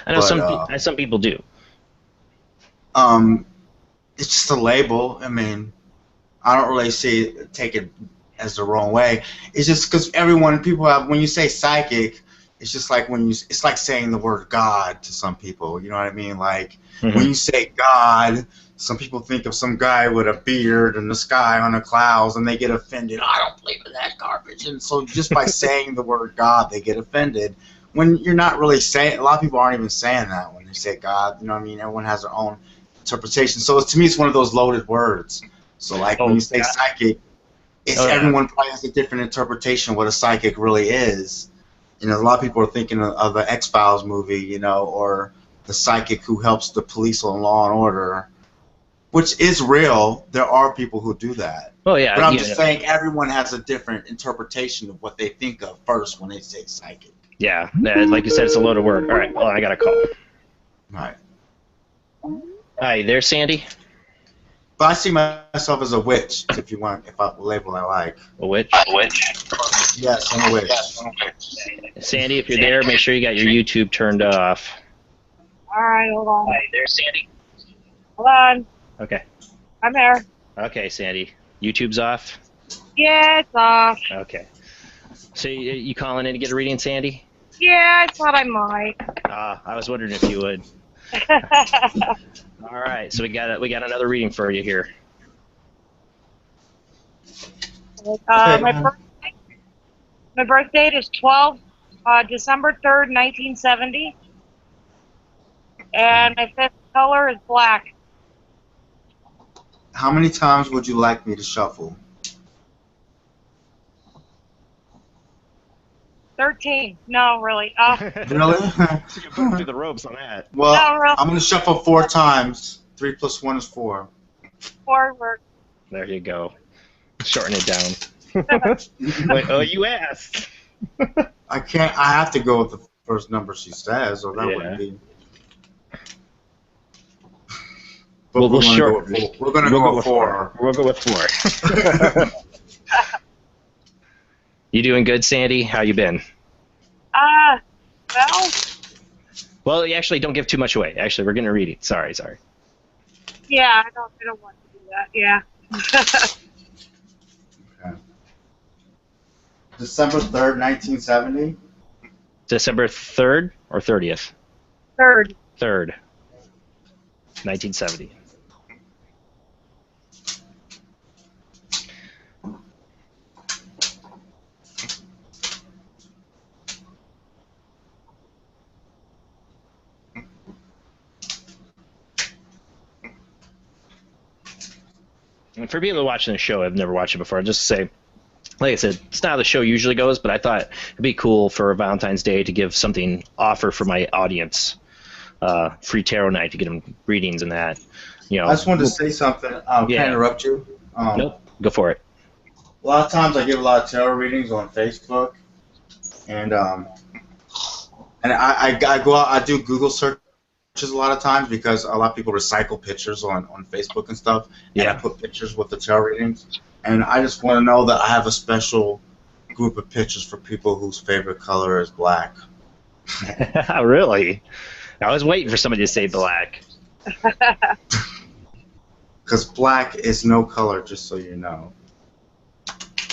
I know some people do. It's just a label. I mean, I don't really take it as the wrong way. It's just because people have, when you say psychic, it's just like it's like saying the word God to some people. You know what I mean? Like when you say God, some people think of some guy with a beard in the sky on the clouds, and they get offended. I don't believe in that garbage. And so just by saying the word God, they get offended. When you're not really saying, a lot of people aren't even saying that when they say God. You know what I mean? Everyone has their own interpretation. So to me, it's one of those loaded words. So like when you say psychic, everyone probably has a different interpretation of what a psychic really is. You know, a lot of people are thinking of the X-Files movie, you know, or the psychic who helps the police on Law and Order, which is real. There are people who do that. Oh yeah. But I'm just saying everyone has a different interpretation of what they think of first when they say psychic. Yeah, like you said, it's a loaded word. All right, well, I got a call. All right. Hi, there, Sandy? But I see myself as a witch, if I label I like. A witch? A witch? Yes, I'm a witch. Sandy, if you're there, make sure you got your YouTube turned off. All right, hold on. Hi, there, Sandy? Hold on. Okay. I'm there. Okay, Sandy. YouTube's off? Yeah, it's off. Okay. So you calling in to get a reading, Sandy? Yeah, I thought I might. I was wondering if you would. All right, so we got another reading for you here. My birth date is December 3rd, 1970, and my fifth color is black. How many times would you like me to shuffle? 13. No, really. Really? You're putting through the ropes on that. Well, no, really. I'm going to shuffle 4 times. 3 plus 1 is 4. Forward. There you go. Shorten it down. Wait, oh, you asked. I can't. I have to go with the first number she says, or that wouldn't be. But we're going to go with 4. We'll go with 4. You doing good, Sandy? How you been? Well, you actually don't give too much away. Actually, we're gonna read it. Sorry. Yeah, I don't want to do that. Yeah. Okay. December 3rd, 1970. December 3rd or 30th? 3rd. 3rd. 1970. And for people watching the show, I've never watched it before. Just to say, like I said, it's not how the show usually goes, but I thought it'd be cool for Valentine's Day to give something offer for my audience, free tarot night to get them readings and that. You know. I just wanted to say something. Can I interrupt you? Nope. Go for it. A lot of times I give a lot of tarot readings on Facebook, and I go out. I do Google searches a lot of times because a lot of people recycle pictures on Facebook and stuff. Yeah. And I put pictures with the tarot readings, and I just want to know that I have a special group of pictures for people whose favorite color is black. Really? I was waiting for somebody to say black. Because black is no color, just so you know.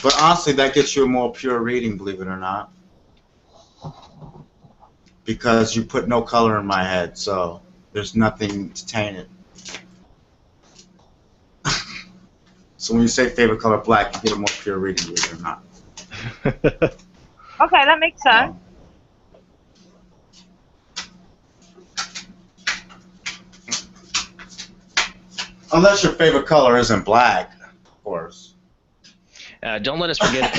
But honestly, that gets you a more pure reading, believe it or not. Because you put no color in my head, so there's nothing to taint it. So when you say favorite color black, you get a more pure reading, believe it or not. Okay, that makes sense. Unless your favorite color isn't black, of course. Don't let us forget at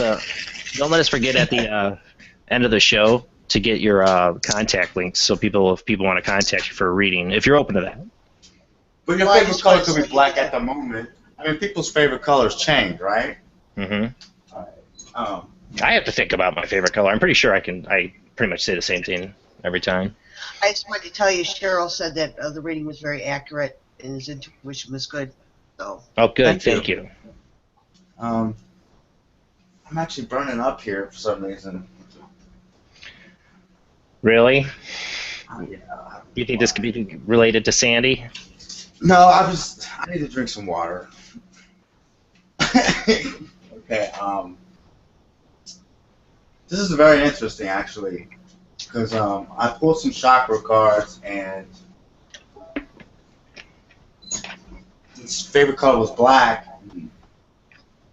the end of the show to get your contact links, so if people want to contact you for a reading, if you're open to that. But your favorite color could be black at the moment. I mean, people's favorite colors change, right? Mm-hmm. Um, I have to think about my favorite color. I'm pretty sure I pretty much say the same thing every time. I just wanted to tell you, Cheryl said that the reading was very accurate and his intuition was good. So. Oh, good. Thank you. I'm actually burning up here for some reason. Really? Yeah. You think this could be related to Sandy? No, I need to drink some water. Okay. This is very interesting, actually, because I pulled some chakra cards, and his favorite color was black.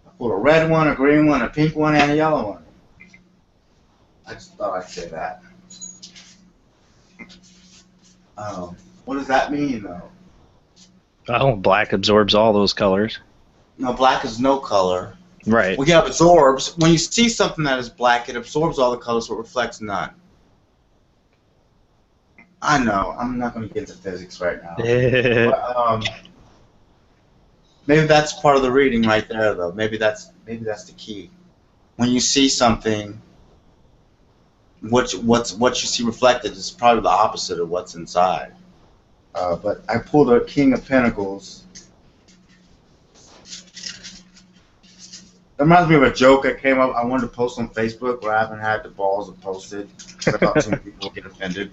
I pulled a red one, a green one, a pink one, and a yellow one. I just thought I'd say that. What does that mean, though? Oh, black absorbs all those colors. No, black is no color. Right. Well, yeah, it absorbs. When you see something that is black, it absorbs all the colors, but reflects none. I know. I'm not going to get into physics right now. But, maybe that's part of the reading right there, though. Maybe that's the key. When you see something, what you see reflected is probably the opposite of what's inside. But I pulled a King of Pentacles. That reminds me of a joke that came up. I wanted to post on Facebook, but I haven't had the balls to post it. I thought too many people would get offended.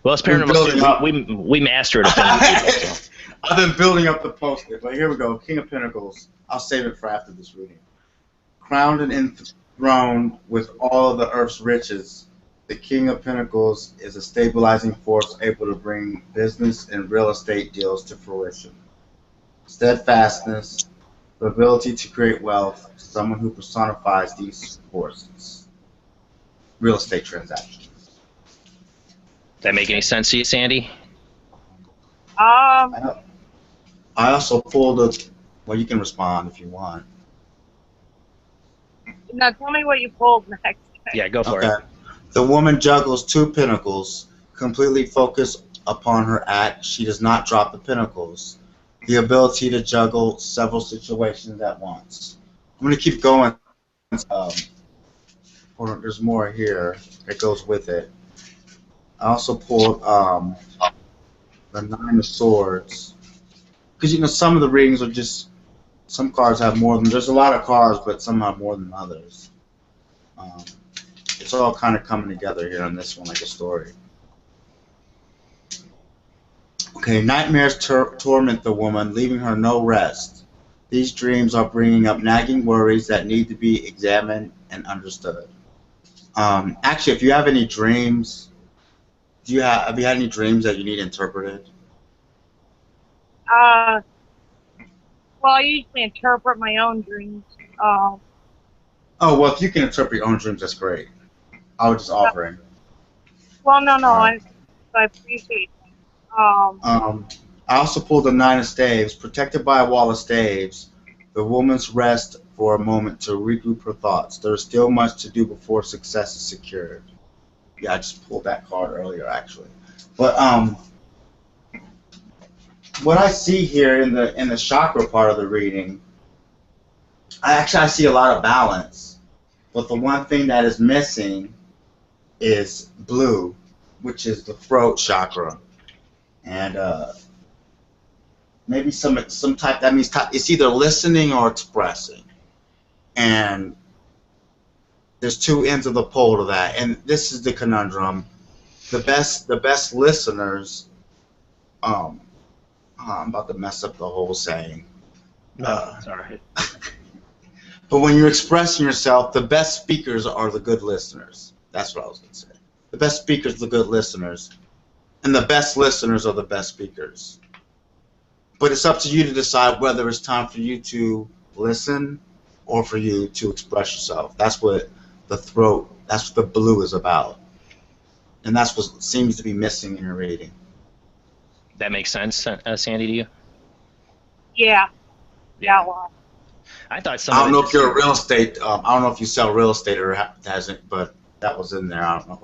Well, it's Paranormal Soup. We mastered it. I've been building up the post it, but here we go. King of Pentacles. I'll save it for after this reading. Crowned and enthroned with all of the earth's riches, the King of Pentacles is a stabilizing force able to bring business and real estate deals to fruition. Steadfastness, the ability to create wealth, someone who personifies these forces. Real estate transactions. That make any sense to you, Sandy? I also pulled a... Well, you can respond if you want. Now tell me what you pulled next. Yeah, go for it. The woman juggles two pentacles, completely focused upon her act. She does not drop the pentacles. The ability to juggle several situations at once. I'm going to keep going. There's more here that goes with it. I also pulled the Nine of Swords. Because, some of the readings are just... Some cards have more than... There's a lot of cards, but some have more than others. It's all kind of coming together here on this one, like a story. Okay, nightmares torment the woman, leaving her no rest. These dreams are bringing up nagging worries that need to be examined and understood. Actually, if you have any dreams, have you had any dreams that you need interpreted? Well, I usually interpret my own dreams. Oh, well, if you can interpret your own dreams, that's great. I was just offering. Well, no, I appreciate it. I also pulled the Nine of Staves. Protected by a wall of staves, the woman's rest for a moment to regroup her thoughts. There is still much to do before success is secured. Yeah, I just pulled that card earlier, actually. But what I see here in the chakra part of the reading, I see a lot of balance. But the one thing that is missing is blue, which is the throat chakra. And maybe some type, that means it's either listening or expressing. And there's two ends of the pole to that. And this is the conundrum. The best listeners, I'm about to mess up the whole saying. No, it's all right. But when you're expressing yourself, the best speakers are the good listeners. That's what I was going to say. The best speakers are the good listeners, and the best listeners are the best speakers. But it's up to you to decide whether it's time for you to listen or for you to express yourself. That's what that's what the blue is about. And that's what seems to be missing in your reading. That makes sense, Sandy, to you? Yeah. Yeah. Well, I thought some. I don't know if you're a real estate. I don't know if you sell real estate or hasn't, but that was in there. I don't know.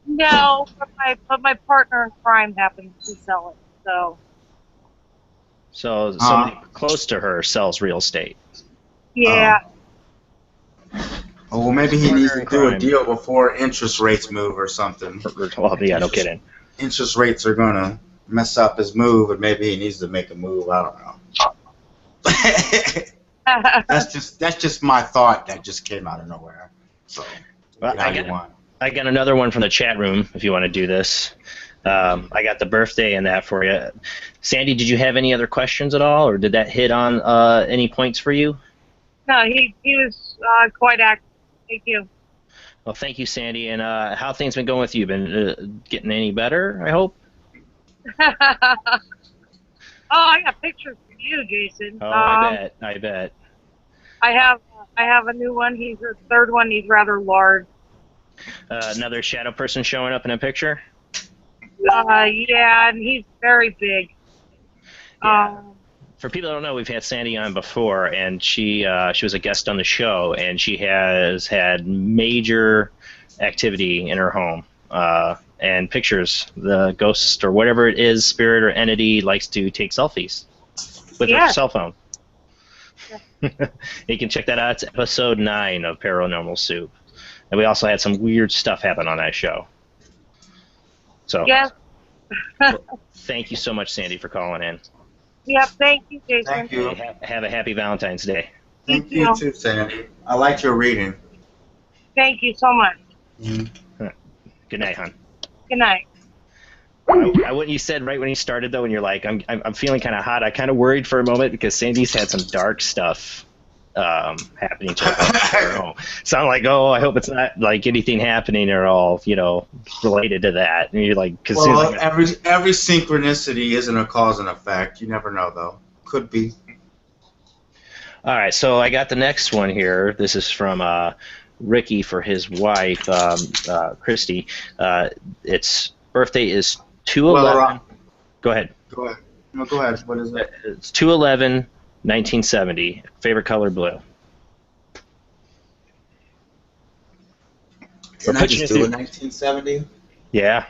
no, but my partner in crime happens to sell it, so. So somebody close to her sells real estate. Yeah. Oh, well, maybe he needs to do a deal before interest rates move or something. Well, yeah, no kidding. Interest rates are going to mess up his move, and maybe he needs to make a move. I don't know. That's just my thought that just came out of nowhere. So, well, I got another one from the chat room if you want to do this. I got the birthday and that for you. Sandy, did you have any other questions at all, or did that hit on any points for you? No, he was quite active. Thank you. Well, thank you, Sandy. And how things been going with you? Been getting any better, I hope? Oh, I got pictures for you, Jason. Oh, I bet. I have a new one. He's the third one. He's rather large. Another shadow person showing up in a picture? Yeah, and he's very big. Yeah. For people that don't know, we've had Sandy on before, and she was a guest on the show, and she has had major activity in her home. And pictures, the ghost or whatever it is, spirit or entity, likes to take selfies with her cell phone. Yeah. You can check that out. It's episode 9 of Paranormal Soup. And we also had some weird stuff happen on that show. So, thank you so much, Sandy, for calling in. Yeah, thank you, Jason. Thank you. Have a happy Valentine's Day. Thank you too, Sandy. I liked your reading. Thank you so much. Mm-hmm. Good night, hon. Good night. What you said right when you started, though, when you're like, I'm feeling kind of hot, I kind of worried for a moment because Sandy's had some dark stuff happening to her home. So I'm like, oh, I hope it's not like anything happening or all, related to that. And you're like, cause well, every synchronicity isn't a cause and effect. You never know, though. Could be. All right, so I got the next one here. This is from Ricky for his wife, Christy. Its birthday is 2/11. Go ahead. Go ahead. No, go ahead. What is it? It's 2/11/1970. Favorite color blue. Didn't I just do it 1970? Yeah.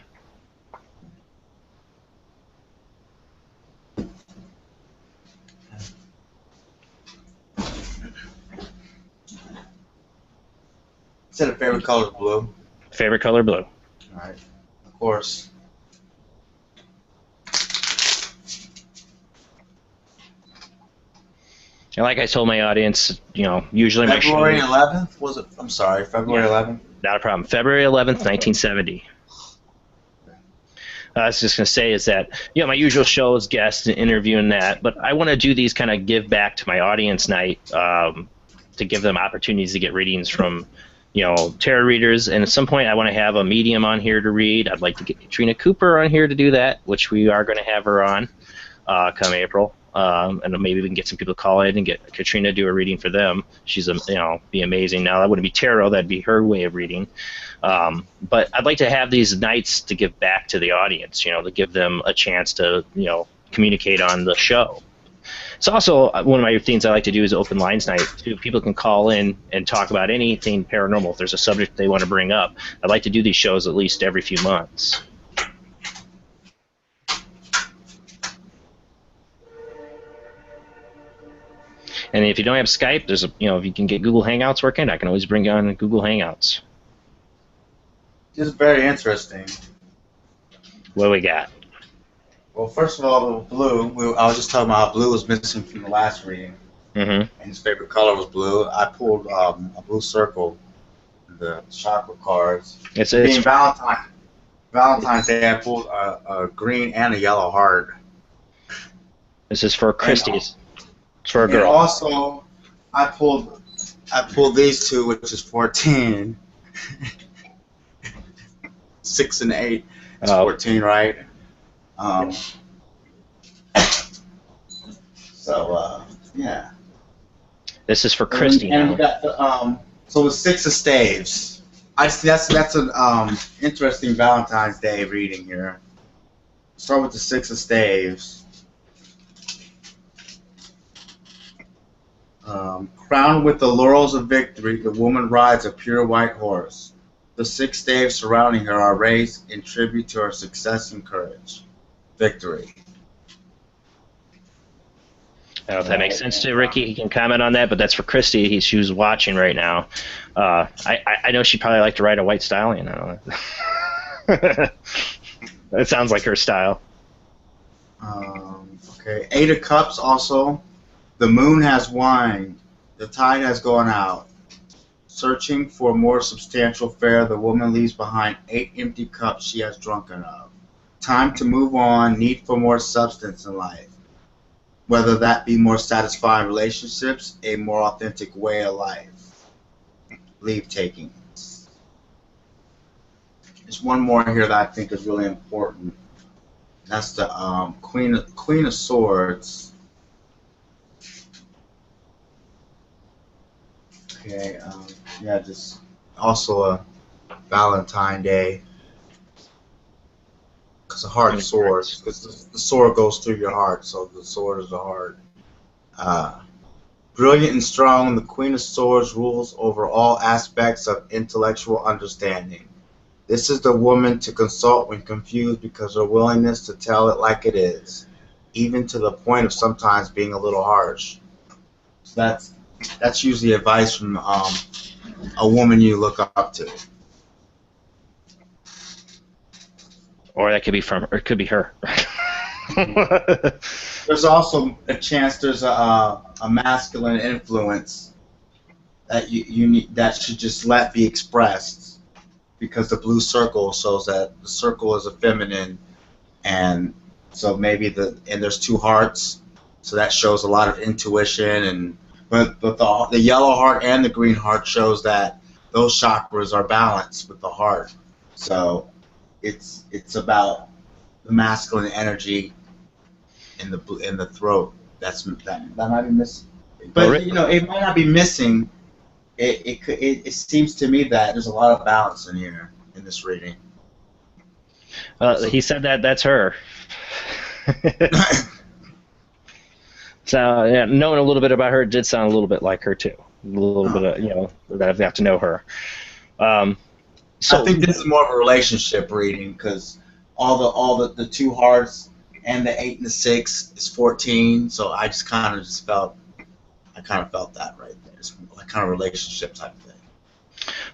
Said a favorite color blue. Favorite color blue. All right. Of course. And like I told my audience, usually February 11th was it? I'm sorry, February 11th. Not a problem. February 11th, 1970. I was just going to say is that, my usual show is guests and interviewing that, but I want to do these kind of give back to my audience night to give them opportunities to get readings from, tarot readers. And at some point, I want to have a medium on here to read. I'd like to get Katrina Cooper on here to do that, which we are going to have her on come April. And maybe we can get some people to call in and get Katrina to do a reading for them. She's, be amazing. Now, that wouldn't be tarot. That'd be her way of reading. But I'd like to have these nights to give back to the audience, to give them a chance to, communicate on the show. It's also one of my things I like to do is open lines night, too. People can call in and talk about anything paranormal. If there's a subject they want to bring up, I'd like to do these shows at least every few months. And if you don't have Skype, there's if you can get Google Hangouts working, I can always bring you on Google Hangouts. This is very interesting. What do we got? Well, first of all, blue. I was just talking about how blue was missing from the last reading. Mm-hmm. And his favorite color was blue. I pulled a blue circle, the chakra cards. It's Valentine's Day, I pulled a green and a yellow heart. This is for Christie's. It's for a And girl. also, I pulled these two, which is 14. 6 and 8. It's 14, right? Yeah. This is for Christy. And we got the so it's 6 of staves. I see that's an interesting Valentine's Day reading here. Start with the 6 of staves. Crowned with the laurels of victory, the woman rides a pure white horse. The 6 staves surrounding her are raised in tribute to her success and courage. Victory. I don't know if that makes sense to Ricky. He can comment on that, but that's for Christy. She was watching right now. I know she'd probably like to ride a white stallion. I don't know. That sounds like her style. Okay, 8 of Cups also. The moon has waned. The tide has gone out. Searching for more substantial fare, the woman leaves behind 8 empty cups she has drunken of. Time to move on, need for more substance in life. Whether that be more satisfying relationships, a more authentic way of life. Leave taking. There's one more here that I think is really important. That's the Queen of Swords. Okay, yeah, just also a Valentine Day. Because a heart sword, because the sword goes through your heart, so the sword is a heart. Brilliant and strong, the Queen of Swords rules over all aspects of intellectual understanding. This is the woman to consult when confused because her willingness to tell it like it is, even to the point of sometimes being a little harsh. So that's usually advice from a woman you look up to. Or that could be from, or it could be her. There's also a chance there's a masculine influence that you need, that should just let be expressed, because the blue circle shows that the circle is a feminine, and so maybe and there's 2 hearts, so that shows a lot of intuition, but the yellow heart and the green heart shows that those chakras are balanced with the heart. So it's about the masculine energy in the throat. That might be missing, but you know, it might not be missing. It seems to me that there's a lot of balance in here in this reading. He said that's her. So yeah, knowing a little bit about her, it did sound a little bit like her too. A little bit of, that I've got to know her. So I think this is more of a relationship reading, because all the 2 hearts and the 8 and the 6 is 14. So I just kind of felt that right there. It's like kind of relationship type thing.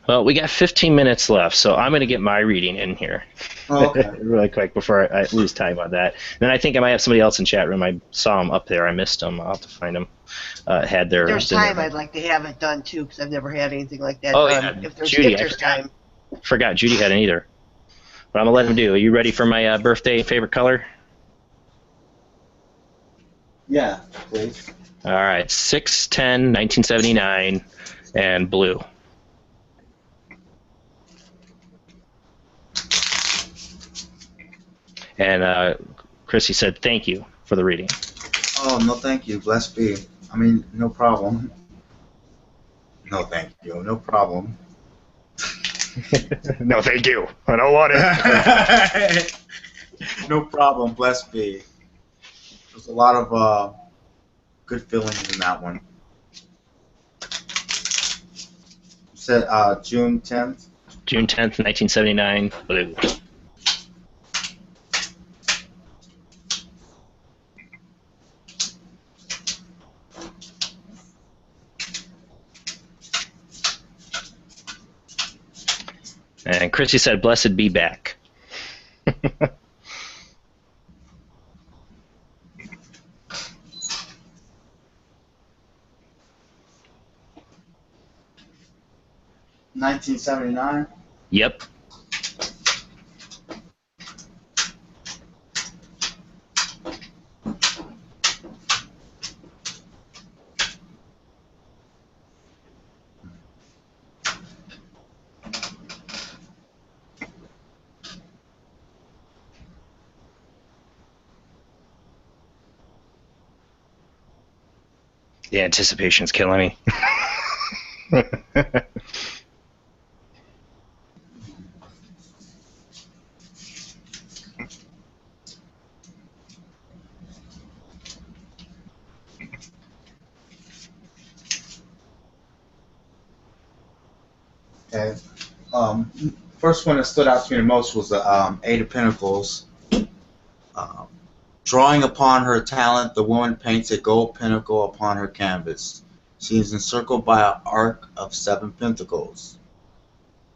Well, we got 15 minutes left, so I'm going to get my reading in here. Okay. Really quick before I lose time on that. Then I think I might have somebody else in chat room. I saw them up there. I missed them. I'll have to find them. Had their. There's time I'd like to have it done too, because I've never had anything like that done. Yeah. If there's Judy, time. Forgot Judy hadn't either. But I'm gonna let him do. Are you ready for my birthday favorite color? Yeah, please. All right, 6/10/1979, and blue. And Chrissy said thank you for the reading. Oh, no thank you. Blessed be. I mean, no problem. No thank you. No problem. No thank you. I don't want it. No problem. Blessed be. There's a lot of good feelings in that one. You said June 10th? June 10th, 1979, blue. And Chrissy said, blessed be back. $1979? Yep. The anticipation's killing me. Okay. First one that stood out to me the most was the Eight of Pentacles. Drawing upon her talent, the woman paints a gold pinnacle upon her canvas. She is encircled by an arc of 7 pentacles.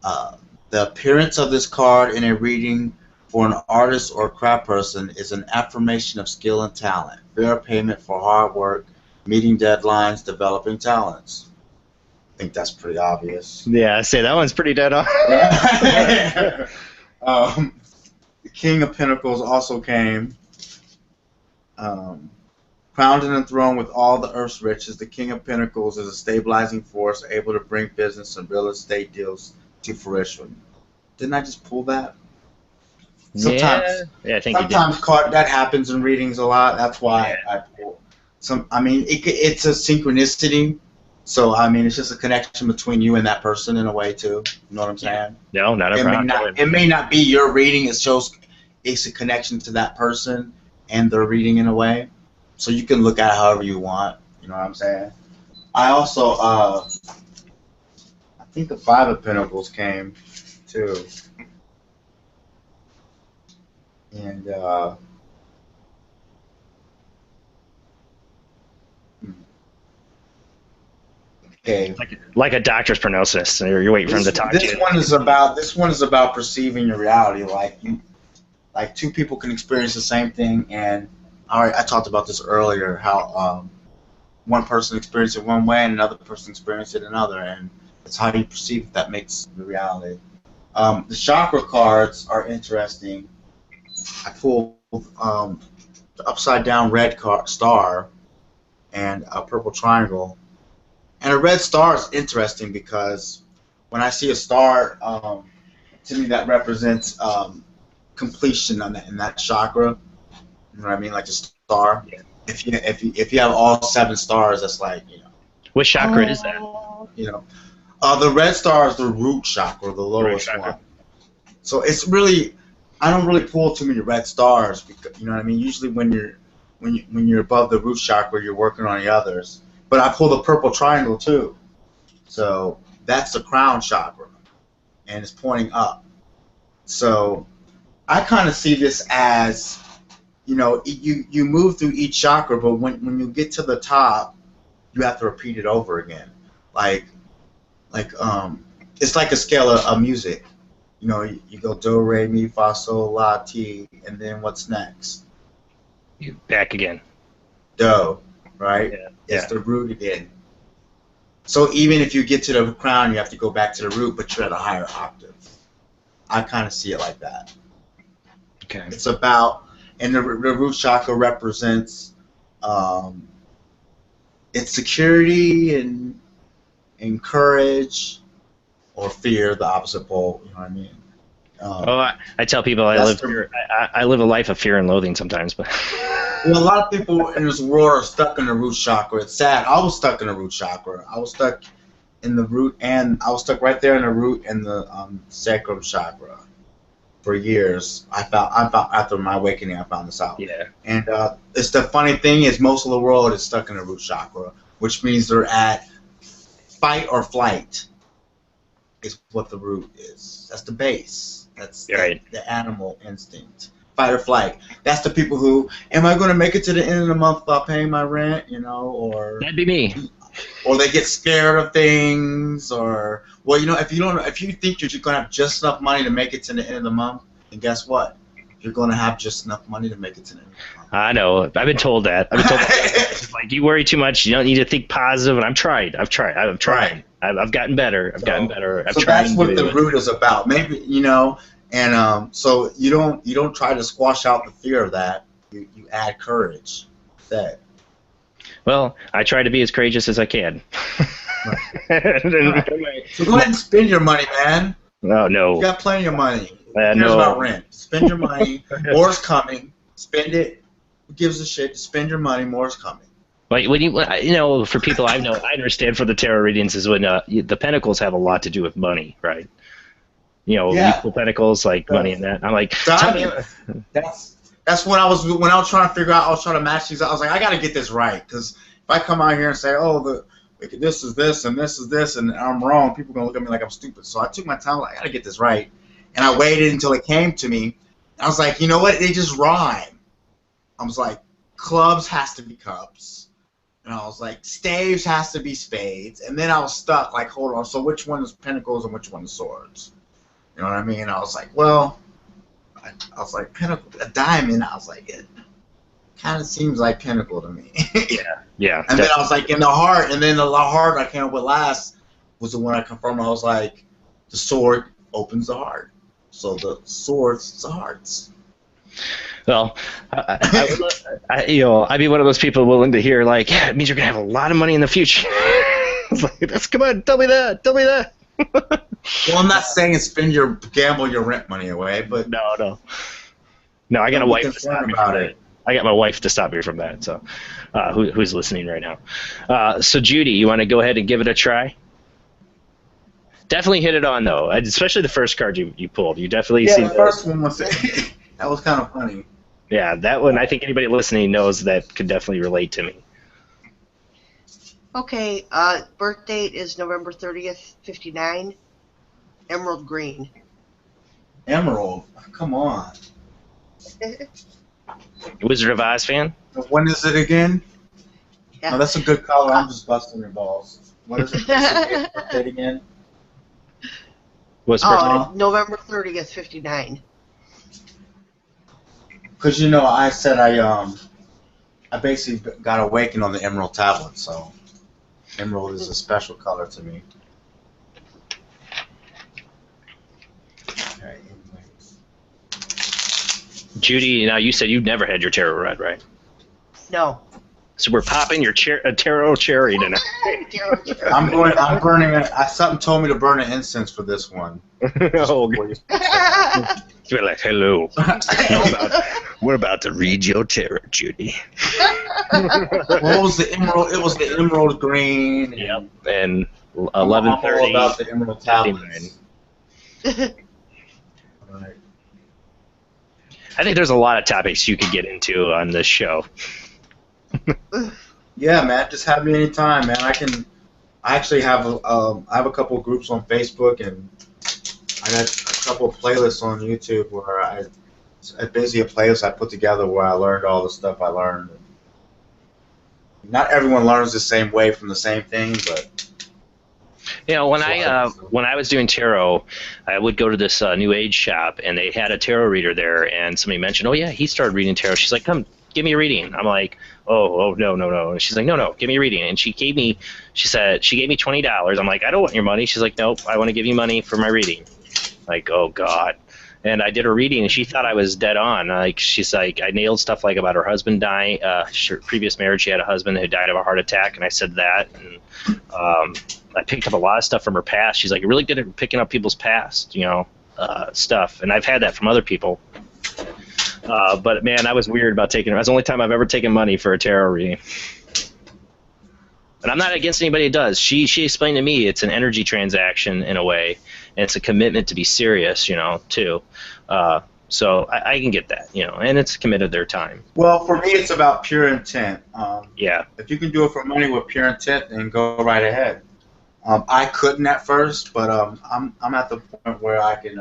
The appearance of this card in a reading for an artist or craft person is an affirmation of skill and talent, fair payment for hard work, meeting deadlines, developing talents. I think that's pretty obvious. Yeah, I say that one's pretty dead on. The King of Pentacles also came. Crowned and enthroned with all the earth's riches, the King of Pentacles is a stabilizing force able to bring business and real estate deals to fruition. Didn't I just pull that? Sometimes, yeah, I think sometimes that happens in readings a lot. That's why I pull some. I mean, it's a synchronicity. So I mean, it's just a connection between you and that person in a way too. You know what I'm saying? No, not a problem. It may not be your reading. It shows it's a connection to that person and their reading in a way. So you can look at it however you want. You know what I'm saying? I also, I think the Five of Pentacles came too. And, okay. Like a doctor's prognosis. You're waiting for him to talk to you. This one is about perceiving your reality. Like two people can experience the same thing, and I talked about this earlier, how one person experienced it one way and another person experienced it another, and it's how you perceive it that makes the reality. The chakra cards are interesting. I pulled the upside down red star and a purple triangle. And a red star is interesting because when I see a star, to me that represents completion in that chakra. You know what I mean? Like a star. Yeah. If you have all 7 stars, that's like, you know. What chakra is that? You know, the red star is the root chakra, the lowest one. So it's really, I don't really pull too many red stars because, you know what I mean. Usually when you're above the root chakra, you're working on the others. But I pull the purple triangle too. So that's the crown chakra, and it's pointing up. So I kind of see this as, you know, you move through each chakra, but when you get to the top, you have to repeat it over again. Like it's like a scale of music. You know, you go do, re, mi, fa, sol, la, ti, and then what's next? You back again. Do, right? Yeah. It's the root again. So even if you get to the crown, you have to go back to the root, but you're at a higher octave. I kind of see it like that. Okay. It's about, and the root chakra represents it's security and courage or fear, the opposite pole. You know what I mean? I tell people I live a life of fear and loathing sometimes, but. Well, a lot of people in this world are stuck in the root chakra. It's sad. I was stuck in the root chakra. I was stuck in the root, and I was stuck right there in the root and the sacral chakra for years. I found after my awakening, I found this out. Yeah. And it's the funny thing is most of the world is stuck in the root chakra, which means they're at fight or flight. Is what the root is. That's the base. That's the animal instinct. Fight or flight. That's the people who, am I going to make it to the end of the month without paying my rent, you know, or that'd be me. Or they get scared of things, or well, you know, if you think you're going to have just enough money to make it to the end of the month, then guess what? You're going to have just enough money to make it to the end of the month. I know. I've been told that. It's like, you worry too much. You don't need to think positive. And I've tried. I've gotten better. I've gotten better. So that's what the root is about. Maybe, you know. And so you don't try to squash out the fear of that. You add courage. That. Well, I try to be as courageous as I can. Right. So go ahead and spend your money, man. Oh no. You got plenty of money. Who cares about rent? Spend your money. More's coming. Spend it. Who gives a shit? Spend your money. More's coming. Like when you know, for people I understand for the tarot readings is when the pentacles have a lot to do with money, right? You know, equal pentacles, like money and that. I'm like, that's when I was trying to figure out. I was trying to match these. I was like, I got to get this right, because if I come out here and say, oh, this is this and this is this, and I'm wrong, people are gonna look at me like I'm stupid. So I took my time. Like, I got to get this right, and I waited until it came to me. I was like, you know what? They just rhyme. I was like, clubs has to be cups. And I was like, staves has to be spades. And then I was stuck, like, hold on, so which one is pentacles and which one is swords? You know what I mean? I was like, well, I was like, pentacle, a diamond. I was like, it kind of seems like pinnacle to me. Yeah. And then I was like, in the heart, and then the heart I came up with last was the one I confirmed. I was like, the sword opens the heart. So the swords, the hearts. Well, I'd be one of those people willing to hear, like, yeah, it means you're going to have a lot of money in the future. It's like, come on, tell me that. Well, I'm not saying gamble your rent money away, but... No, I got a wife to stop me from that. I got my wife to stop me from that, so who's listening right now. So, Judy, you want to go ahead and give it a try? Definitely hit it on, though, especially the first card you pulled. You definitely see the first one was... that was kind of funny. Yeah, that one, I think anybody listening knows that could definitely relate to me. Okay, birth date is November 30th, 59. Emerald green. Emerald? Come on. Wizard of Oz fan? When is it again? Yeah. Oh, that's a good color. I'm just busting your balls. What is it? Birth date again? What's the birthday? November 30th, 59. Because, you know, I said I basically got awakened on the emerald tablet, so emerald is a special color to me. Okay, Judy, now you said you've never had your tarot read, right? No. So we're popping your tarot cherry tonight. I'm burning it. Something told me to burn an incense for this one. Oh, you're like, hello. We're about to read your tarot, Judy. What was the emerald? It was the emerald green. Yep. And 11:30. About the emerald tablets. Right. I think there's a lot of topics you could get into on this show. Yeah, man. Just have me anytime, man. I actually have I have a couple of groups on Facebook, and I got a couple of playlists on YouTube where basically a playlist I put together where I learned all the stuff I learned. Not everyone learns the same way from the same thing, but you know, when I was doing tarot, I would go to this New Age shop, and they had a tarot reader there, and somebody mentioned, oh yeah, he started reading tarot. She's like, come, give me a reading. I'm like, oh no. And she's like, no, give me a reading. And she gave me $20. I'm like, I don't want your money. She's like, nope, I want to give you money for my reading. Like, oh God. And I did a reading, and she thought I was dead on. Like, she's like, I nailed stuff like about her husband dying. Her previous marriage, she had a husband who died of a heart attack, and I said that. And I picked up a lot of stuff from her past. She's like, you're really good at picking up people's past, stuff. And I've had that from other people. But man, I was weird about taking it. That's the only time I've ever taken money for a tarot reading. And I'm not against anybody who does. She explained to me it's an energy transaction in a way, and it's a commitment to be serious, too. So I can get that, and it's committed their time. Well, for me, it's about pure intent. Yeah. If you can do it for money with pure intent, then go right ahead. I couldn't at first, but I'm at the point where I can.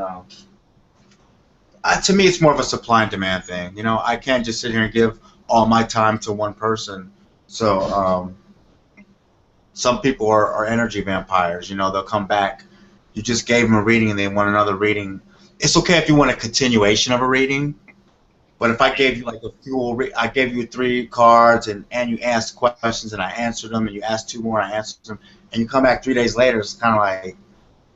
To me, it's more of a supply and demand thing. I can't just sit here and give all my time to one person. So some people are energy vampires. They'll come back. You just gave them a reading and they want another reading. It's okay if you want a continuation of a reading, but if I gave you like a fuel, I gave you 3 cards and you asked questions and I answered them, and you asked 2 more and I answered them, and you come back 3 days later, it's kind of like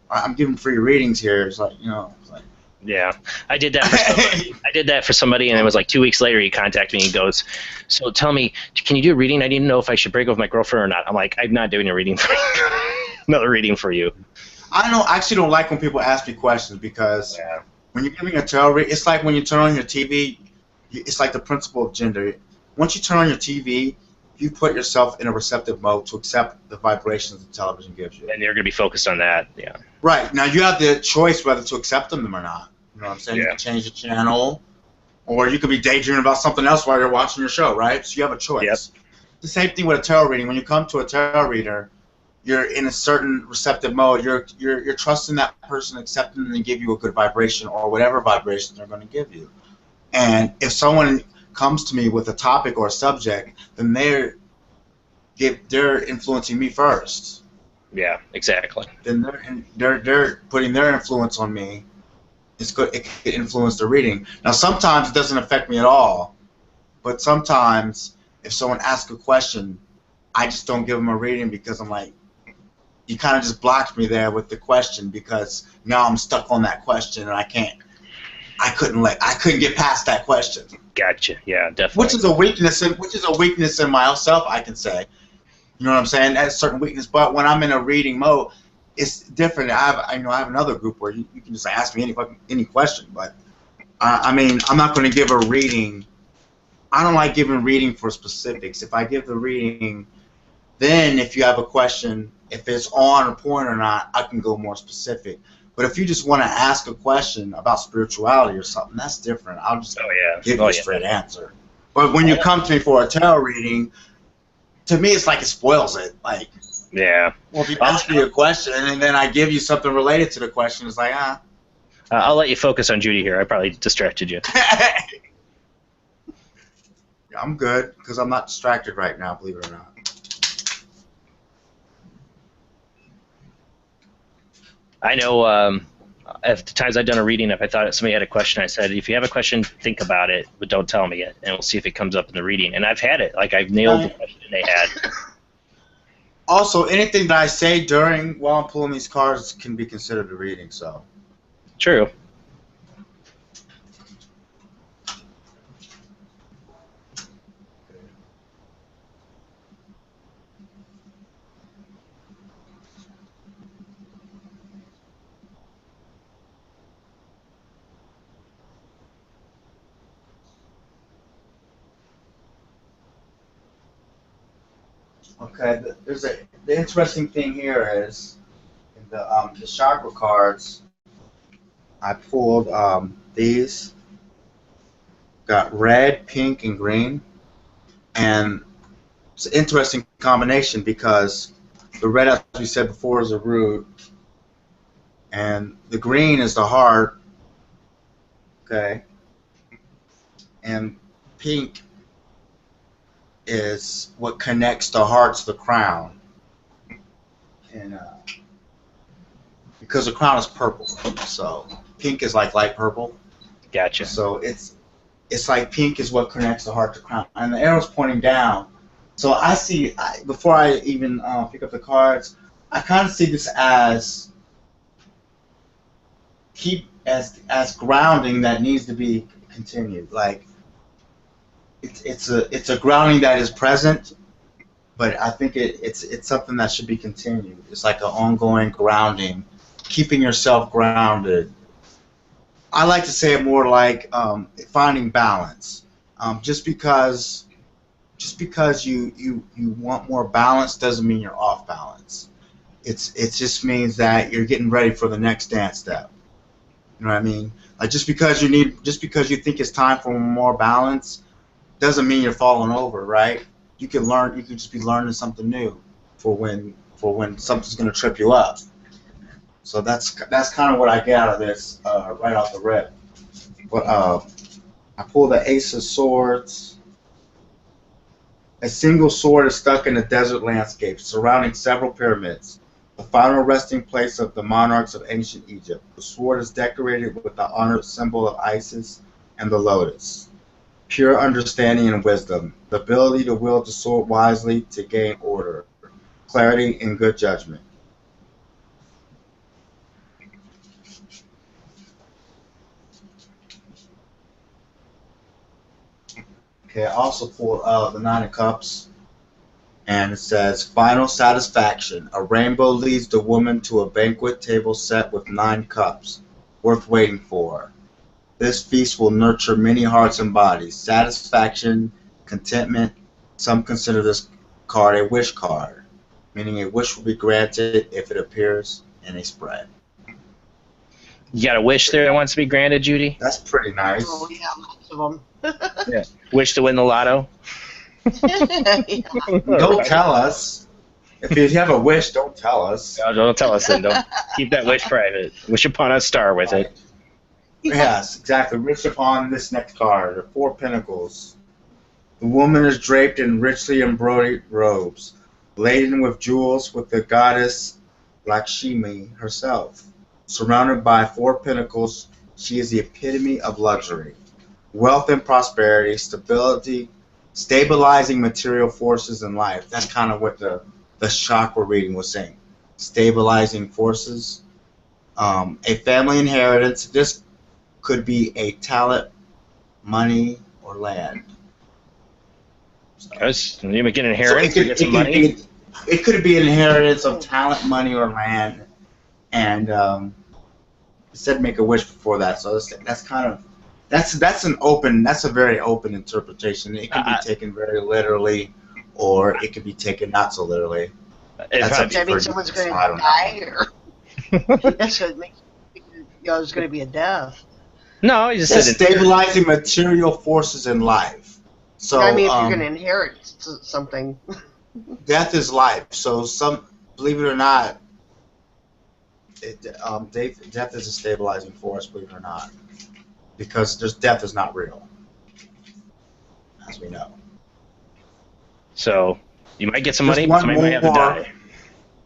I'm giving free readings here. It's like It's like, yeah, I did that for somebody. And it was like 2 weeks later he contacted me and goes, so tell me, can you do a reading? I need to know if I should break up with my girlfriend or not. I'm like, I'm not doing a reading for you. Another reading for you. I actually don't like when people ask me questions, because when you're giving a tarot reading, it's like when you turn on your TV, it's like the principle of gender. Once you turn on your TV, you put yourself in a receptive mode to accept the vibrations the television gives you. And you're going to be focused on that, yeah. Right. Now, you have the choice whether to accept them or not. You know what I'm saying? Yeah. You can change the channel, or you could be daydreaming about something else while you're watching your show, right? So you have a choice. Yep. The same thing with a tarot reading. When you come to a tarot reader, you're in a certain receptive mode. You're trusting that person, accepting them to give you a good vibration or whatever vibration they're going to give you. And if someone comes to me with a topic or a subject, then they're influencing me first. Yeah, exactly. Then they're putting their influence on me. It's good. It can influence the reading. Now, sometimes it doesn't affect me at all, but sometimes if someone asks a question, I just don't give them a reading because I'm like, you kind of just blocked me there with the question because now I'm stuck on that question and I couldn't get past that question. Gotcha. Yeah, definitely. Which is a weakness in myself, I can say. You know what I'm saying? That's a certain weakness. But when I'm in a reading mode, it's different. I have another group where you can just ask me any question. But I mean, I'm not going to give a reading. I don't like giving reading for specifics. If I give the reading, then if you have a question, if it's on point or not, I can go more specific. But if you just want to ask a question about spirituality or something, that's different. I'll just give you a straight answer. But when you come to me for a tarot reading, to me it's like it spoils it. Like, yeah. Well, if you ask me a question and then I give you something related to the question, it's like, I'll let you focus on Judy here. I probably distracted you. I'm good because I'm not distracted right now, believe it or not. I know at the times I've done a reading, if I thought somebody had a question, I said, if you have a question, think about it, but don't tell me it, and we'll see if it comes up in the reading. And I've had it. Like, I've nailed the question they had. Also, anything that I say while I'm pulling these cards can be considered a reading, so. True. Okay, the interesting thing here is in the chakra cards. I pulled these. Got red, pink, and green, and it's an interesting combination because the red, as we said before, is a root, and the green is the heart. Okay, and pink is what connects the heart to the crown, and because the crown is purple, so pink is like light purple. Gotcha. So it's like pink is what connects the heart to crown, and the arrow's pointing down. So I see, before I even pick up the cards, I kind of see this as as grounding that needs to be continued. Like it's a grounding that is present, but I think it's something that should be continued. It's like an ongoing grounding, keeping yourself grounded. I like to say it more like finding balance. Just because you want more balance doesn't mean you're off balance. It just means that you're getting ready for the next dance step. You know what I mean? Like just because you think it's time for more balance doesn't mean you're falling over, right? You can just be learning something new for when something's gonna trip you up. So that's kind of what I get out of this right off the rip. But I pull the Ace of Swords. A single sword is stuck in a desert landscape surrounding several pyramids, the final resting place of the monarchs of ancient Egypt. The sword is decorated with the honored symbol of Isis and the lotus. Pure understanding and wisdom, the ability to wield the sword wisely to gain order, clarity, and good judgment. Okay, I also pulled the Nine of Cups, and it says, final satisfaction. A rainbow leads the woman to a banquet table set with 9 cups, worth waiting for. This feast will nurture many hearts and bodies. Satisfaction, contentment, Some consider this card a wish card, meaning a wish will be granted if it appears in a spread. You got a wish there that wants to be granted, Judy? That's pretty nice. Oh, yeah, lots of them. Yeah. Wish to win the lotto? Don't tell us. If you have a wish, don't tell us. No, don't tell us then. Don't keep that wish private. Wish upon a star with it. Yes, exactly. Wish upon this next card, the Four Pentacles. The woman is draped in richly embroidered robes, laden with jewels with the goddess Lakshmi herself. Surrounded by four pentacles, she is the epitome of luxury. Wealth and prosperity, stability, stabilizing material forces in life. That's kind of what the chakra reading was saying. Stabilizing forces. A family inheritance. This could be a talent, money, or land. So, you get an inheritance, so get some money? It could be an inheritance of talent, money, or land. And it said make a wish before that. So that's kind of that's a very open interpretation. It can be taken very literally, or it can be taken not so literally. Does that mean someone's going to die, or that's what makes there's going to be a death? No, he just said stabilizing material forces in life. So I mean, if you're going to inherit something, death is life. So believe it or not, death is a stabilizing force. Believe it or not, because death is not real, as we know. So you might get some money, but somebody might have to die.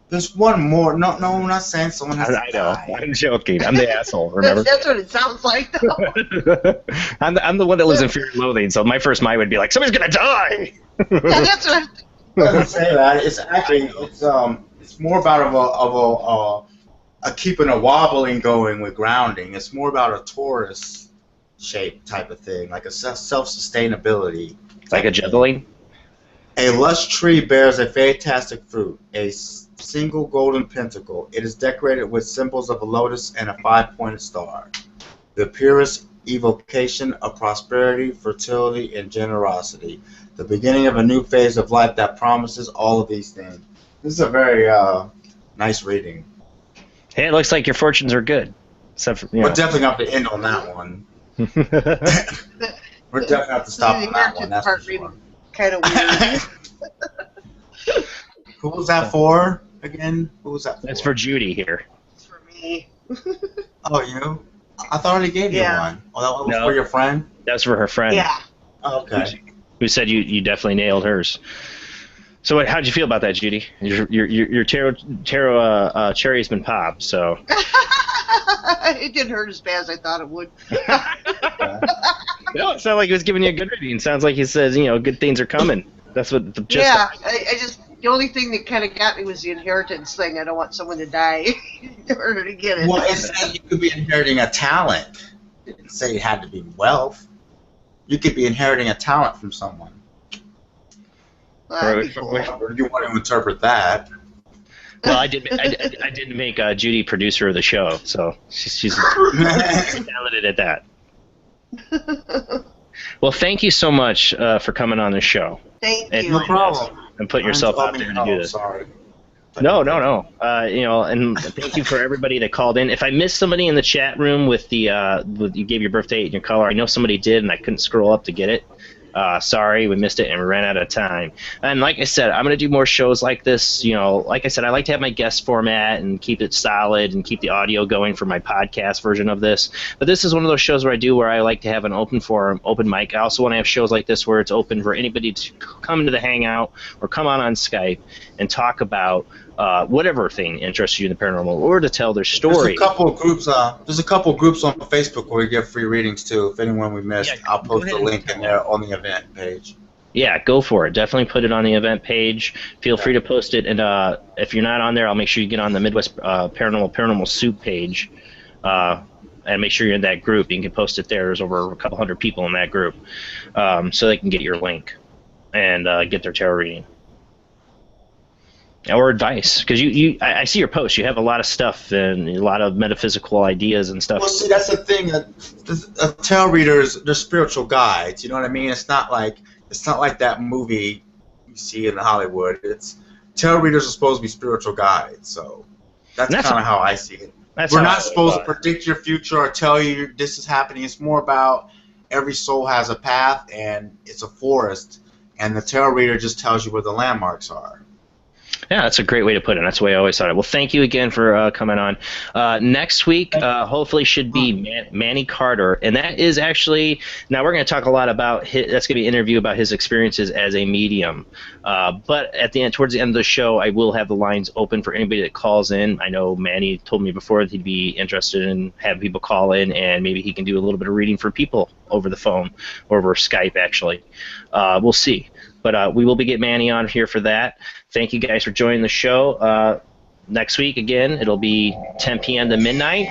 There's one more. No, I'm not saying someone has to die. I know. I'm joking. I'm the asshole. Remember? That's what it sounds like, though. I'm the one that lives in fear and loathing. So my first mind would be like, somebody's gonna die. Yeah, that's what. It doesn't say that. It's actually it's more about keeping a wobbling going with grounding. It's more about a torus shape type of thing, like a self-sustainability. Like a juggling. A lush tree bears a fantastic fruit, a single golden pentacle. It is decorated with symbols of a lotus and a five-pointed star. The purest evocation of prosperity, fertility, and generosity. The beginning of a new phase of life that promises all of these things. This is a very nice reading. Hey, it looks like your fortunes are good. Except for, We're definitely going to have to end on that one. We're definitely going to have to stop on that one. That's for sure. Kind of weird. Who was that for again? Who was that for? That's for Judy here. It's for me. Oh, you? I thought I already gave you one. Oh, that was for your friend? That's for her friend. Yeah. Oh, okay. Who said you definitely nailed hers. So how'd you feel about that, Judy? Your tarot cherry's been popped, so. It didn't hurt as bad as I thought it would. No, it sounded like he was giving you a good reading. Sounds like he says, good things are coming. That's what the gist. Yeah, I just the only thing that kind of got me was the inheritance thing. I don't want someone to die in order to get it. Well, it said you could be inheriting a talent. It didn't say it had to be wealth. You could be inheriting a talent from someone. That'd be cool. Or do you want to interpret that? Well, I did make Judy producer of the show, so she's talented at that. Well, thank you so much for coming on the show. Thank you. No problem. And putting yourself out there to do this. Sorry. No. And thank you for everybody that called in. If I missed somebody in the chat room with you gave your birth date and your color, I know somebody did, and I couldn't scroll up to get it. Sorry, we missed it and we ran out of time. And like I said, I'm going to do more shows like this. Like I said, I like to have my guest format and keep it solid and keep the audio going for my podcast version of this. But this is one of those shows where I like to have an open forum, open mic. I also want to have shows like this where it's open for anybody to come into the Hangout or come on Skype and talk about whatever thing interests you in the paranormal, or to tell their story. There's a couple of groups. There's a couple of groups on Facebook where we give free readings too. If anyone we missed, I'll post a link in there on the event page. Yeah, go for it. Definitely put it on the event page. Feel free to post it, and if you're not on there, I'll make sure you get on the Midwest Paranormal Soup page, and make sure you're in that group. You can post it there. There's over a couple hundred people in that group, so they can get your link and get their tarot reading. Or advice, because I see your posts. You have a lot of stuff and a lot of metaphysical ideas and stuff. Well, see, that's the thing. Tarot readers, they're spiritual guides. You know what I mean? It's not like that movie you see in Hollywood. It's tarot readers are supposed to be spiritual guides, so that's kind of how I see it. We're not supposed to predict your future or tell you this is happening. It's more about every soul has a path, and it's a forest, and the tarot reader just tells you where the landmarks are. Yeah, that's a great way to put it. That's the way I always thought it. Well, thank you again for coming on. Next week, hopefully, should be Manny Carter, and that is actually, now we're going to talk a lot about that's going to be an interview about his experiences as a medium. But at the end, towards the end of the show, I will have the lines open for anybody that calls in. I know Manny told me before that he'd be interested in having people call in, and maybe he can do a little bit of reading for people over the phone or over Skype. Actually, we'll see. But we will be getting Manny on here for that. Thank you guys for joining the show. Next week, again, it'll be 10 p.m. to midnight.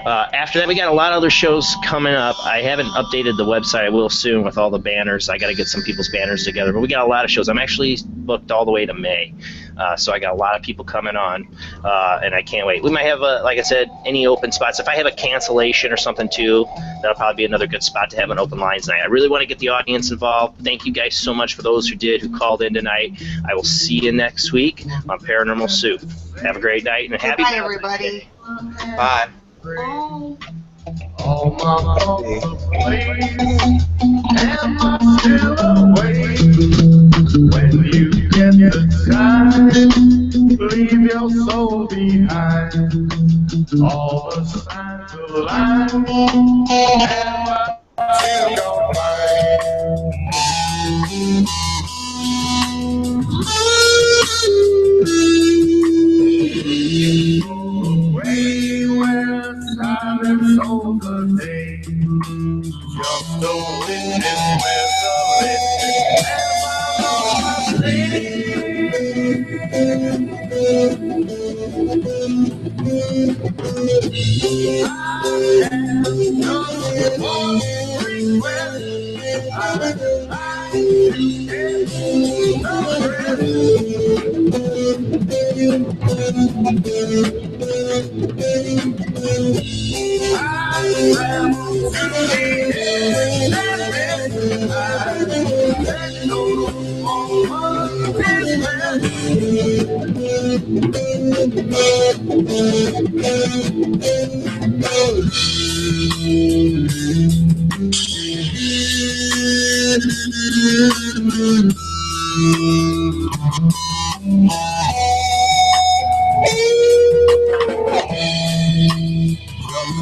After that, we got a lot of other shows coming up. I haven't updated the website. I will soon with all the banners. I got to get some people's banners together. But we got a lot of shows. I'm actually booked all the way to May. So I got a lot of people coming on, and I can't wait. We might have, like I said, any open spots. If I have a cancellation or something, too, that'll probably be another good spot to have an open lines night. I really want to get the audience involved. Thank you guys so much for those who called in tonight. I will see you next week on Paranormal Soup. Have a great night and happy Bye, everybody. Bye. All my thoughts am I still awake? When you get the time, leave your soul behind. All the signs align, am I still your Way where silence over day, just the witness with the living am on my I am just one request. I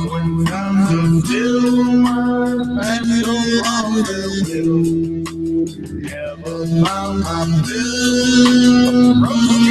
when times are still, my passion longer will. Never found my fill, broken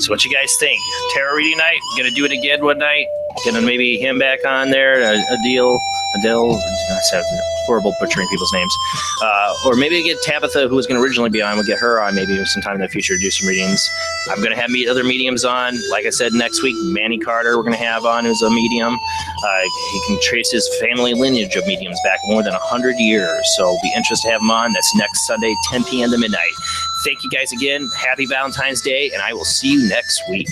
So what you guys think? Tarot reading night? Gonna do it again one night? Gonna maybe him back on there? Adele. That's horrible butchering people's names. Or maybe get Tabitha, who was going to originally be on. We'll get her on maybe sometime in the future to do some readings. I'm going to have other mediums on. Like I said, next week, Manny Carter we're going to have on, who's a medium. He can trace his family lineage of mediums back more than 100 years. So it'll be interesting to have him on. That's next Sunday, 10 p.m. to midnight. Thank you guys again. Happy Valentine's Day, and I will see you next week.